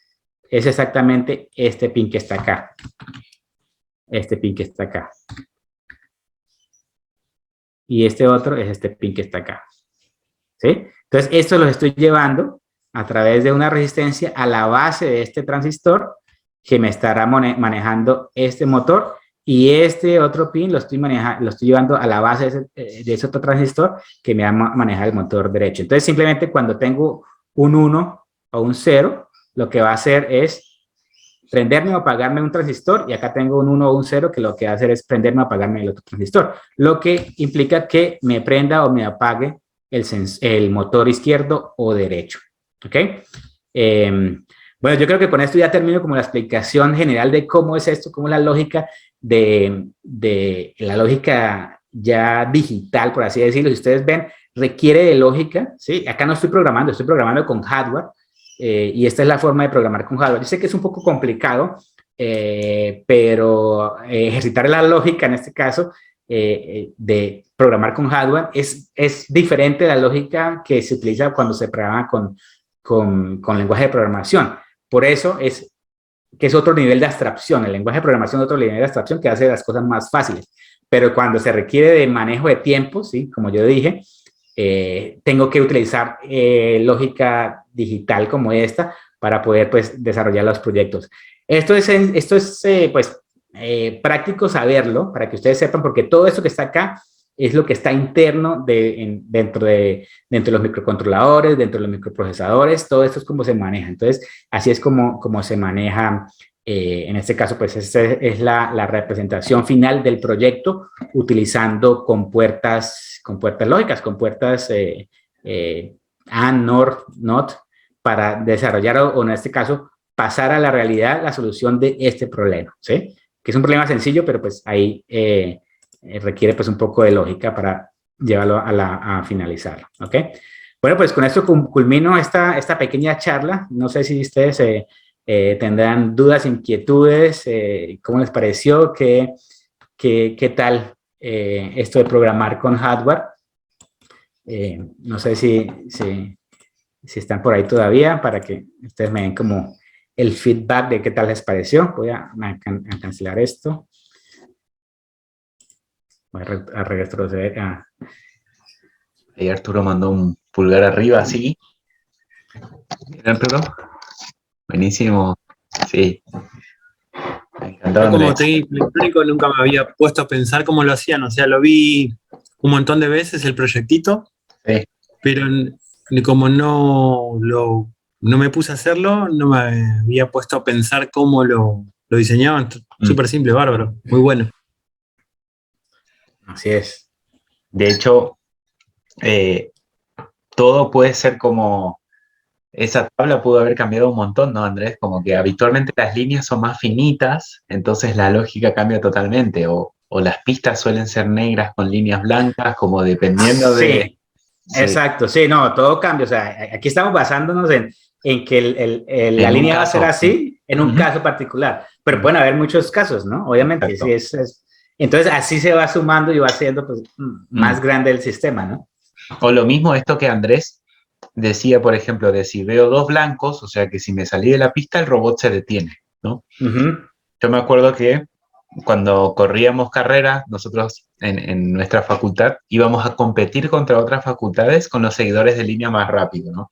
es exactamente este pin que está acá. Este pin que está acá. Y este otro es este pin que está acá. ¿Sí? Entonces, esto los estoy llevando a través de una resistencia a la base de este transistor que me estará manejando este motor, y este otro pin lo estoy llevando a la base de ese otro transistor que me va a manejar el motor derecho. Entonces, simplemente cuando tengo un 1 o un 0, lo que va a hacer es prenderme o apagarme un transistor, y acá tengo un 1 o un 0 que lo que va a hacer es prenderme o apagarme el otro transistor, lo que implica que me prenda o me apague el motor izquierdo o derecho, ¿ok? Bueno, yo creo que con esto ya termino como la explicación general de cómo es esto, cómo es la lógica de la lógica ya digital, por así decirlo. Si ustedes ven, requiere de lógica, ¿sí? Acá no estoy programando con hardware, y esta es la forma de programar con hardware. Yo sé que es un poco complicado, pero ejercitar la lógica en este caso de programar con hardware es diferente de la lógica que se utiliza cuando se programa con lenguaje de programación. Por eso es que es otro nivel de abstracción. El lenguaje de programación es otro nivel de abstracción que hace las cosas más fáciles. Pero cuando se requiere de manejo de tiempo, ¿sí? Como yo dije, tengo que utilizar lógica digital como esta para poder pues, desarrollar los proyectos. Esto es pues, práctico saberlo, para que ustedes sepan, porque todo esto que está acá es lo que está interno dentro de los microcontroladores, dentro de los microprocesadores, todo esto es como se maneja. Entonces, así es como se maneja, en este caso, pues esta es la representación final del proyecto utilizando compuertas lógicas, compuertas AND, NOR, NOT, para desarrollar o en este caso, pasar a la realidad la solución de este problema, ¿sí? Que es un problema sencillo, pero pues ahí requiere pues un poco de lógica para llevarlo a finalizarlo, ¿ok? Bueno, pues con esto culmino esta pequeña charla. No sé si ustedes tendrán dudas, inquietudes, ¿cómo les pareció? ¿Qué tal esto de programar con hardware? No sé si están por ahí todavía para que ustedes me den como el feedback de qué tal les pareció. Voy a cancelar esto. Voy a retroceder. Ahí Arturo mandó un pulgar arriba, así. ¿Mira, Arturo? Buenísimo. Sí. Me encantó, Yo como Andrés. técnico electrónico nunca me había puesto a pensar cómo lo hacían, o sea, lo vi un montón de veces el proyectito, Sí. pero como no me puse a hacerlo, no me había puesto a pensar cómo lo diseñaban. Súper simple, bárbaro, muy bueno. Así es. De hecho, todo puede ser como... Esa tabla pudo haber cambiado un montón, ¿no, Andrés? Como que habitualmente las líneas son más finitas, entonces la lógica cambia totalmente. O las pistas suelen ser negras con líneas blancas, como dependiendo de... Sí, exacto, sí, no, todo cambia. O sea, aquí estamos basándonos en que la línea va a ser así en un caso particular, pero pueden haber muchos casos, ¿no? Obviamente, sí, entonces así se va sumando y va siendo pues, más grande el sistema, ¿no? O lo mismo esto que Andrés decía, por ejemplo, de si veo dos blancos, o sea que si me salí de la pista, el robot se detiene, ¿no? Yo me acuerdo que cuando corríamos carreras, nosotros en nuestra facultad íbamos a competir contra otras facultades con los seguidores de línea más rápido, ¿no?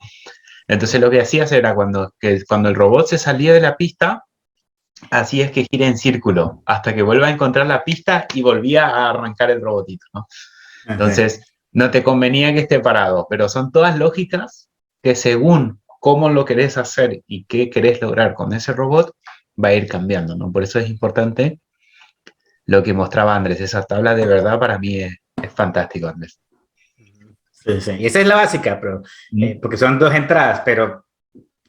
Entonces lo que hacías era cuando el robot se salía de la pista, así es que gira en círculo hasta que vuelva a encontrar la pista y volvía a arrancar el robotito, ¿no? Entonces, no te convenía que esté parado, pero son todas lógicas que según cómo lo querés hacer y qué querés lograr con ese robot, va a ir cambiando, ¿no? Por eso es importante lo que mostraba Andrés. Esa tabla de verdad para mí es fantástico, Andrés. Sí, sí. Y esa es la básica, pero, porque son dos entradas, pero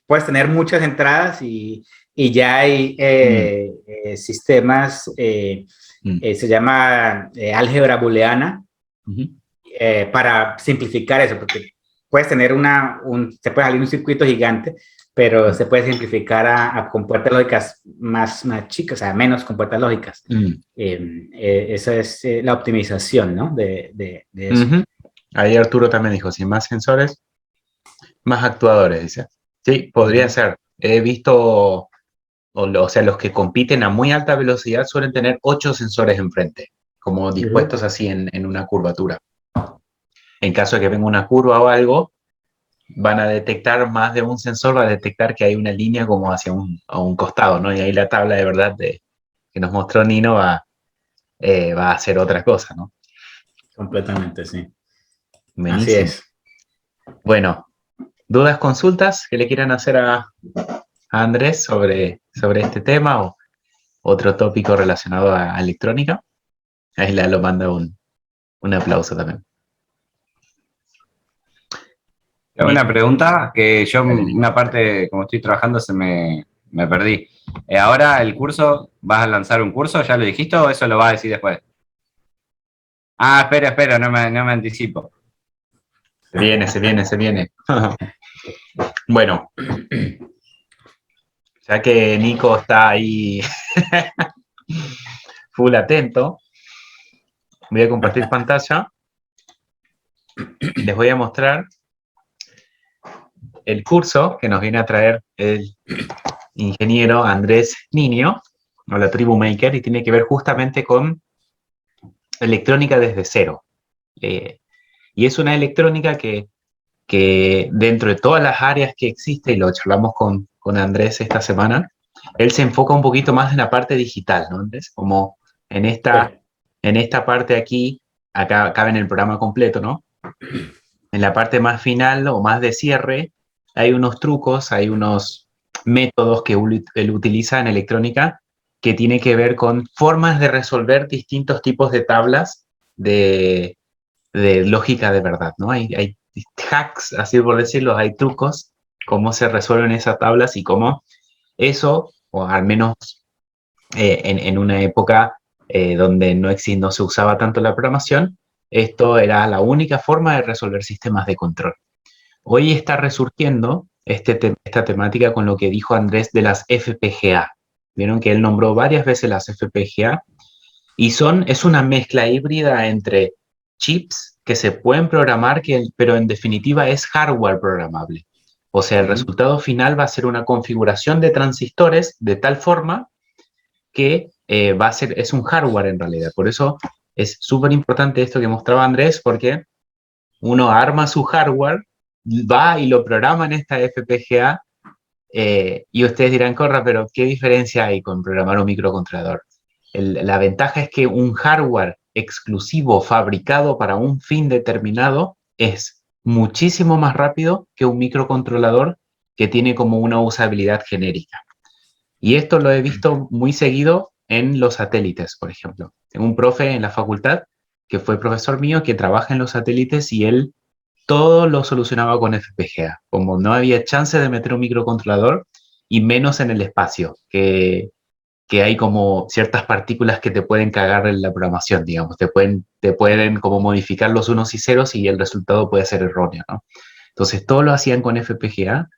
puedes tener muchas entradas y ya hay sistemas, se llama álgebra booleana, para simplificar eso, porque puedes tener se puede salir un circuito gigante, pero se puede simplificar a compuertas lógicas más chicas, o sea, menos compuertas lógicas. Esa es la optimización, ¿no? De eso. Ahí Arturo también dijo, si más sensores, más actuadores, dice. Sí, podría ser. He visto, o sea, los que compiten a muy alta velocidad suelen tener 8 sensores enfrente, como dispuestos así en una curvatura. En caso de que venga una curva o algo, van a detectar más de un sensor, va a detectar que hay una línea como hacia un costado, ¿no? Y ahí la tabla de verdad que nos mostró Nino va a hacer otra cosa, ¿no? Completamente, sí. Buenísimo. Así es. Bueno, ¿dudas, consultas que le quieran hacer a a Andrés sobre este tema o otro tópico relacionado a electrónica. Ahí lo manda un aplauso también. Tengo una pregunta que yo, Dale, Nico. una parte, como estoy trabajando, me perdí. Ahora el curso, ¿vas a lanzar un curso? ¿Ya lo dijiste o eso lo vas a decir después? Ah, espera, no me anticipo. Se viene. Bueno, ya que Nico está ahí full atento, voy a compartir pantalla. Les voy a mostrar el curso que nos viene a traer el ingeniero Andrés Niño, o la Tribu Maker, y tiene que ver justamente con electrónica desde cero. Y es una electrónica que dentro de todas las áreas que existe, y lo charlamos con Andrés esta semana, él se enfoca un poquito más en la parte digital, ¿no, Andrés? Como en esta parte aquí, acá en el programa completo, ¿no? En la parte más final o más de cierre, hay unos trucos, hay unos métodos que él utiliza en electrónica que tiene que ver con formas de resolver distintos tipos de tablas de lógica de verdad, ¿no? Hay hacks, así por decirlo, hay trucos, cómo se resuelven esas tablas y cómo eso, o al menos en una época donde no se usaba tanto la programación, esto era la única forma de resolver sistemas de control. Hoy está resurgiendo esta temática con lo que dijo Andrés de las FPGA. Vieron que él nombró varias veces las FPGA y es una mezcla híbrida entre chips que se pueden programar, pero en definitiva es hardware programable. O sea, el resultado final va a ser una configuración de transistores de tal forma que es un hardware en realidad. Por eso es súper importante esto que mostraba Andrés, porque uno arma su hardware, va y lo programa en esta FPGA, y ustedes dirán, Corra, pero ¿qué diferencia hay con programar un microcontrolador? La ventaja es que un hardware exclusivo fabricado para un fin determinado es muchísimo más rápido que un microcontrolador que tiene como una usabilidad genérica. Y esto lo he visto muy seguido en los satélites, por ejemplo. Tengo un profe en la facultad que fue profesor mío que trabaja en los satélites y él todo lo solucionaba con FPGA. Como no había chance de meter un microcontrolador y menos en el espacio, que hay como ciertas partículas que te pueden cagar en la programación, digamos. Te pueden como modificar los unos y ceros y el resultado puede ser erróneo, ¿no? Entonces todo lo hacían con FPGA,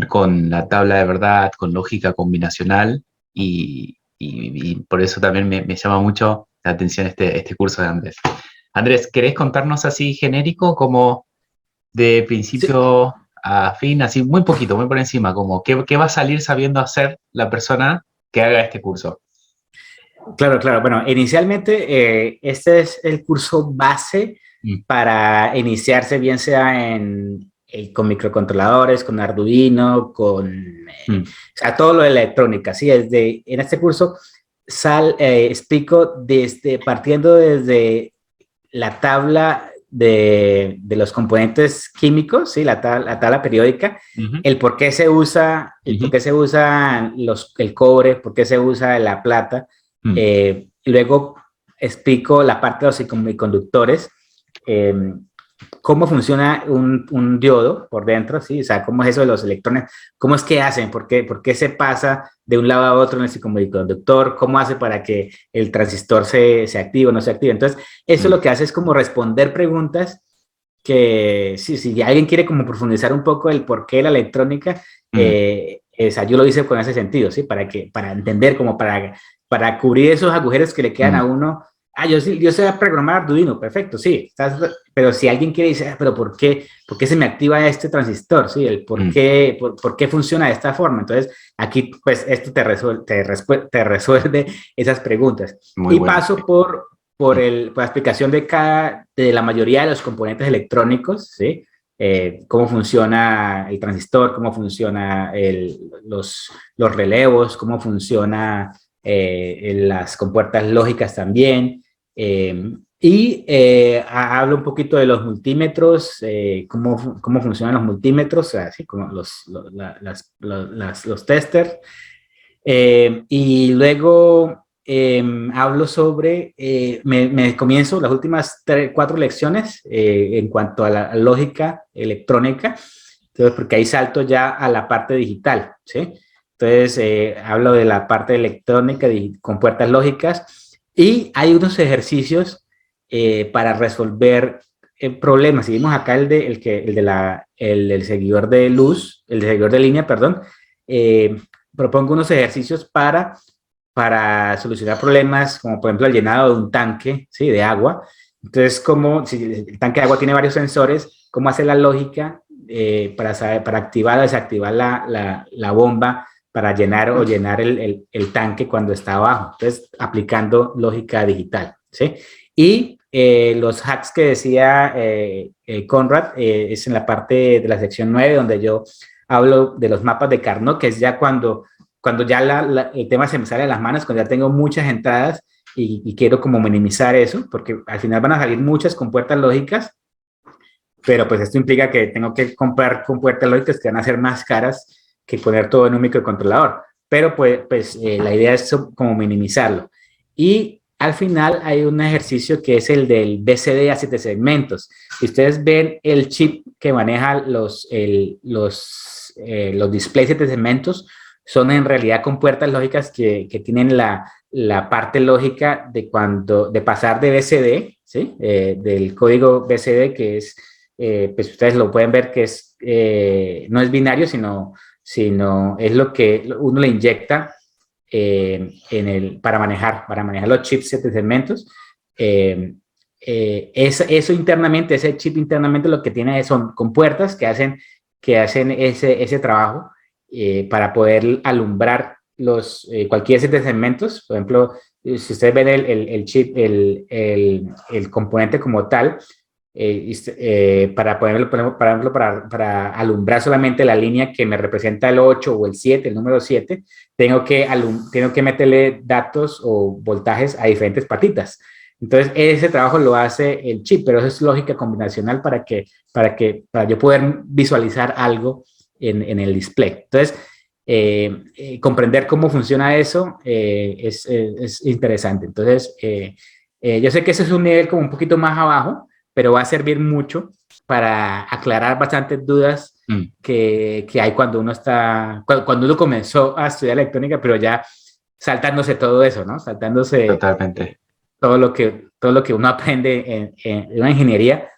con la tabla de verdad, con lógica combinacional y por eso también me llama mucho la atención este curso de Andrés. Andrés, ¿querés contarnos así genérico, como de principio a fin, así muy poquito, muy por encima, como qué va a salir sabiendo hacer la persona que haga este curso? Claro. Bueno, inicialmente este es el curso base para iniciarse, bien sea con microcontroladores, con Arduino, o sea, todo lo de electrónica. ¿Sí? En este curso explico partiendo desde la tabla de los componentes químicos, ¿sí? La tabla periódica, el por qué se usa, por qué se usa el cobre, por qué se usa la plata. Luego explico la parte de los semiconductores, cómo funciona un diodo por dentro, ¿sí? O sea, cómo es eso de los electrones, cómo es que hacen, por qué se pasa de un lado a otro en el semiconductor, cómo hace para que el transistor se active o no se active. Entonces, eso lo que hace es como responder preguntas que, si alguien quiere como profundizar un poco el por qué la electrónica, o sea, yo lo hice con ese sentido, ¿sí? Para entender, como para cubrir esos agujeros que le quedan a uno. Yo sé programar Arduino, perfecto, sí. Pero si alguien quiere decir, pero ¿por qué se me activa este transistor? ¿Sí? ¿Por qué funciona de esta forma? Entonces, aquí, pues, esto te resuelve esas preguntas. Muy bueno. Paso por la explicación de la mayoría de los componentes electrónicos, ¿sí? Cómo funciona el transistor, cómo funciona los relevos, cómo funciona las compuertas lógicas también. Y hablo un poquito de los multímetros, cómo funcionan los multímetros, así como los testers. Y luego hablo sobre, me comienzo las últimas 4 lecciones en cuanto a la lógica electrónica, entonces, porque ahí salto ya a la parte digital, ¿sí? Entonces, hablo de la parte electrónica con puertas lógicas y hay unos ejercicios para resolver problemas. Si vimos acá el del seguidor de luz, el seguidor de línea, perdón, propongo unos ejercicios para solucionar problemas, como por ejemplo el llenado de un tanque, ¿sí? De agua. Entonces, si el tanque de agua tiene varios sensores, ¿cómo hacer la lógica para activar o desactivar la bomba para llenar o llenar el tanque cuando está abajo? Entonces, aplicando lógica digital, ¿sí? Y los hacks que decía Conrad es en la parte de la sección 9, donde yo hablo de los mapas de Carnot, que es ya cuando ya el tema se me sale de las manos, cuando ya tengo muchas entradas y quiero como minimizar eso, porque al final van a salir muchas con puertas lógicas, pero pues esto implica que tengo que comprar con puertas lógicas que van a ser más caras que poner todo en un microcontrolador. Pero pues la idea es como minimizarlo. Y al final hay un ejercicio que es el del BCD a 7 segmentos. Si ustedes ven el chip que maneja los displays 7 segmentos, son en realidad con puertas lógicas que tienen la parte lógica de pasar de BCD, ¿sí? Del código BCD, que es, pues ustedes lo pueden ver que no es binario, sino es lo que uno le inyecta para manejar los chips 7 segmentos. Eso internamente, ese chip internamente lo que tiene son compuertas que hacen ese trabajo para poder alumbrar cualquier 7 segmentos. Por ejemplo, si ustedes ven el chip, el componente como tal, para alumbrar solamente la línea que me representa el 8 o el 7, el número 7, tengo que meterle datos o voltajes a diferentes patitas. Entonces, ese trabajo lo hace el chip, pero eso es lógica combinacional para yo poder visualizar algo en el display. Entonces, comprender cómo funciona eso es interesante. Entonces, yo sé que ese es un nivel como un poquito más abajo, pero va a servir mucho para aclarar bastantes dudas que hay cuando uno comenzó a estudiar electrónica, pero ya saltándose todo eso, ¿no? Saltándose Totalmente. todo lo que uno aprende en una ingeniería,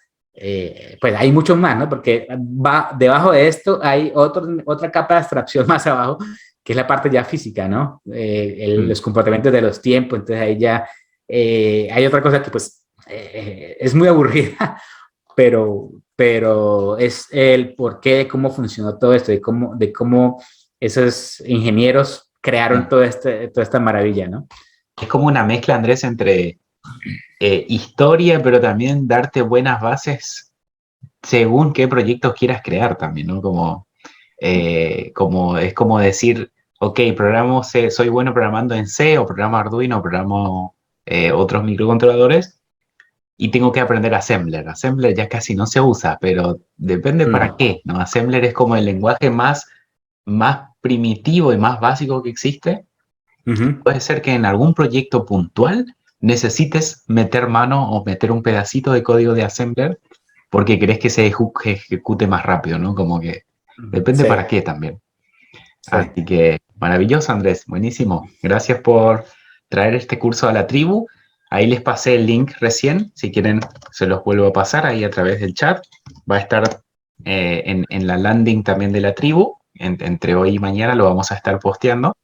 pues hay mucho más, ¿no? Porque debajo de esto hay otra capa de abstracción más abajo, que es la parte ya física, ¿no? Los comportamientos de los tiempos, entonces ahí ya hay otra cosa que pues es muy aburrida, pero es el porqué de cómo funcionó todo esto, de cómo esos ingenieros crearon toda esta maravilla, ¿no? Es como una mezcla, Andrés, entre historia, pero también darte buenas bases según qué proyectos quieras crear también, ¿no? Es como decir, ok, soy bueno programando en C, o programo Arduino, o programo otros microcontroladores, y tengo que aprender Assembler. Assembler ya casi no se usa, pero depende para qué, ¿no? Assembler es como el lenguaje más primitivo y más básico que existe. Puede ser que en algún proyecto puntual necesites meter mano o meter un pedacito de código de Assembler porque querés que se ejecute más rápido, ¿no? Como que depende para qué también. Sí. Así que maravilloso, Andrés, buenísimo. Gracias por traer este curso a la tribu. Ahí les pasé el link recién, si quieren se los vuelvo a pasar ahí a través del chat. Va a estar en la landing también de la tribu, entre hoy y mañana lo vamos a estar posteando.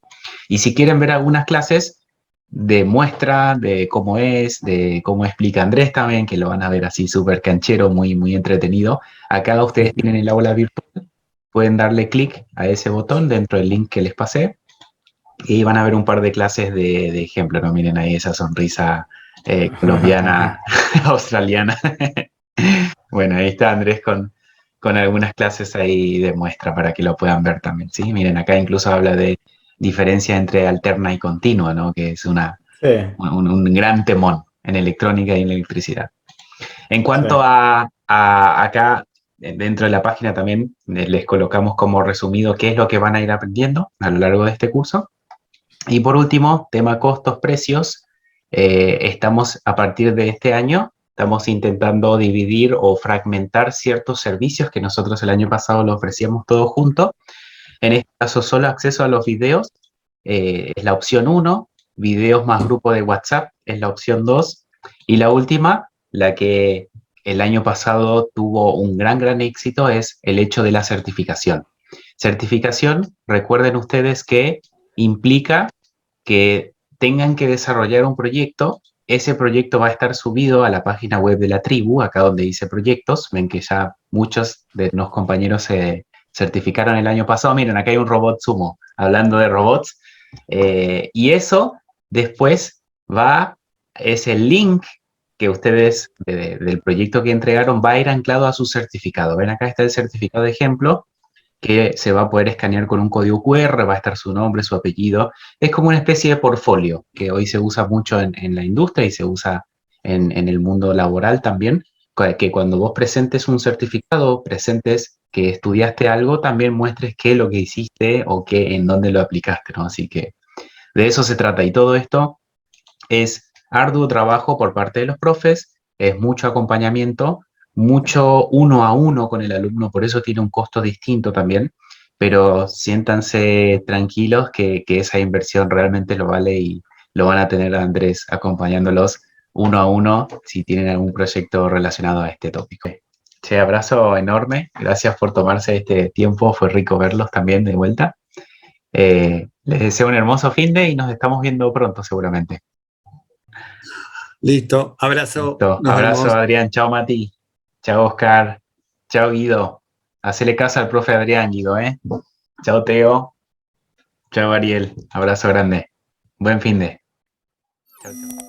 Y si quieren ver algunas clases de muestra, de cómo explica Andrés también, que lo van a ver así súper canchero, muy, muy entretenido, acá ustedes tienen el aula virtual, pueden darle clic a ese botón dentro del link que les pasé, y van a ver un par de clases de ejemplo, ¿no? Miren ahí esa sonrisa colombiana, australiana. Bueno, ahí está Andrés con algunas clases ahí de muestra para que lo puedan ver también, ¿sí? Miren, acá incluso habla de diferencia entre alterna y continua, ¿no? Que es un gran temón en electrónica y en electricidad. En cuanto Sí. a acá, dentro de la página también les colocamos como resumido qué es lo que van a ir aprendiendo a lo largo de este curso. Y por último, tema costos, precios. Estamos a partir de este año, estamos intentando dividir o fragmentar ciertos servicios que nosotros el año pasado lo ofrecíamos todos juntos. En este caso, solo acceso a los videos es la opción 1, videos más grupo de WhatsApp es la opción 2, y la última, la que el año pasado tuvo un gran éxito, es el hecho de la certificación. Certificación, recuerden ustedes que implica que tengan que desarrollar un proyecto. Ese proyecto va a estar subido a la página web de la tribu, acá donde dice proyectos. Ven que ya muchos de los compañeros se certificaron el año pasado. Miren, acá hay un robot sumo, hablando de robots. Y eso después es el link que ustedes del proyecto que entregaron va a ir anclado a su certificado. Ven, acá está el certificado de ejemplo, que se va a poder escanear con un código QR, va a estar su nombre, su apellido. Es como una especie de portfolio que hoy se usa mucho en la industria y se usa en el mundo laboral también, que cuando vos presentes un certificado, presentes que estudiaste algo, también muestres qué es lo que hiciste o en dónde lo aplicaste, ¿no? Así que de eso se trata. Y todo esto es arduo trabajo por parte de los profes, es mucho acompañamiento, mucho uno a uno con el alumno, por eso tiene un costo distinto también, pero siéntanse tranquilos que esa inversión realmente lo vale y lo van a tener a Andrés acompañándolos uno a uno si tienen algún proyecto relacionado a este tópico. Che, abrazo enorme, gracias por tomarse este tiempo, fue rico verlos también de vuelta. Les deseo un hermoso finde y nos estamos viendo pronto seguramente. Listo, abrazo. Listo. Nos Abrazo, vemos. Adrián. Chao, Mati. Chao, Oscar. Chao, Guido. Hacele caso al profe Adrián, Guido, ¿eh? Chao, Teo. Chao, Ariel. Abrazo grande. Buen finde. Chao, chao.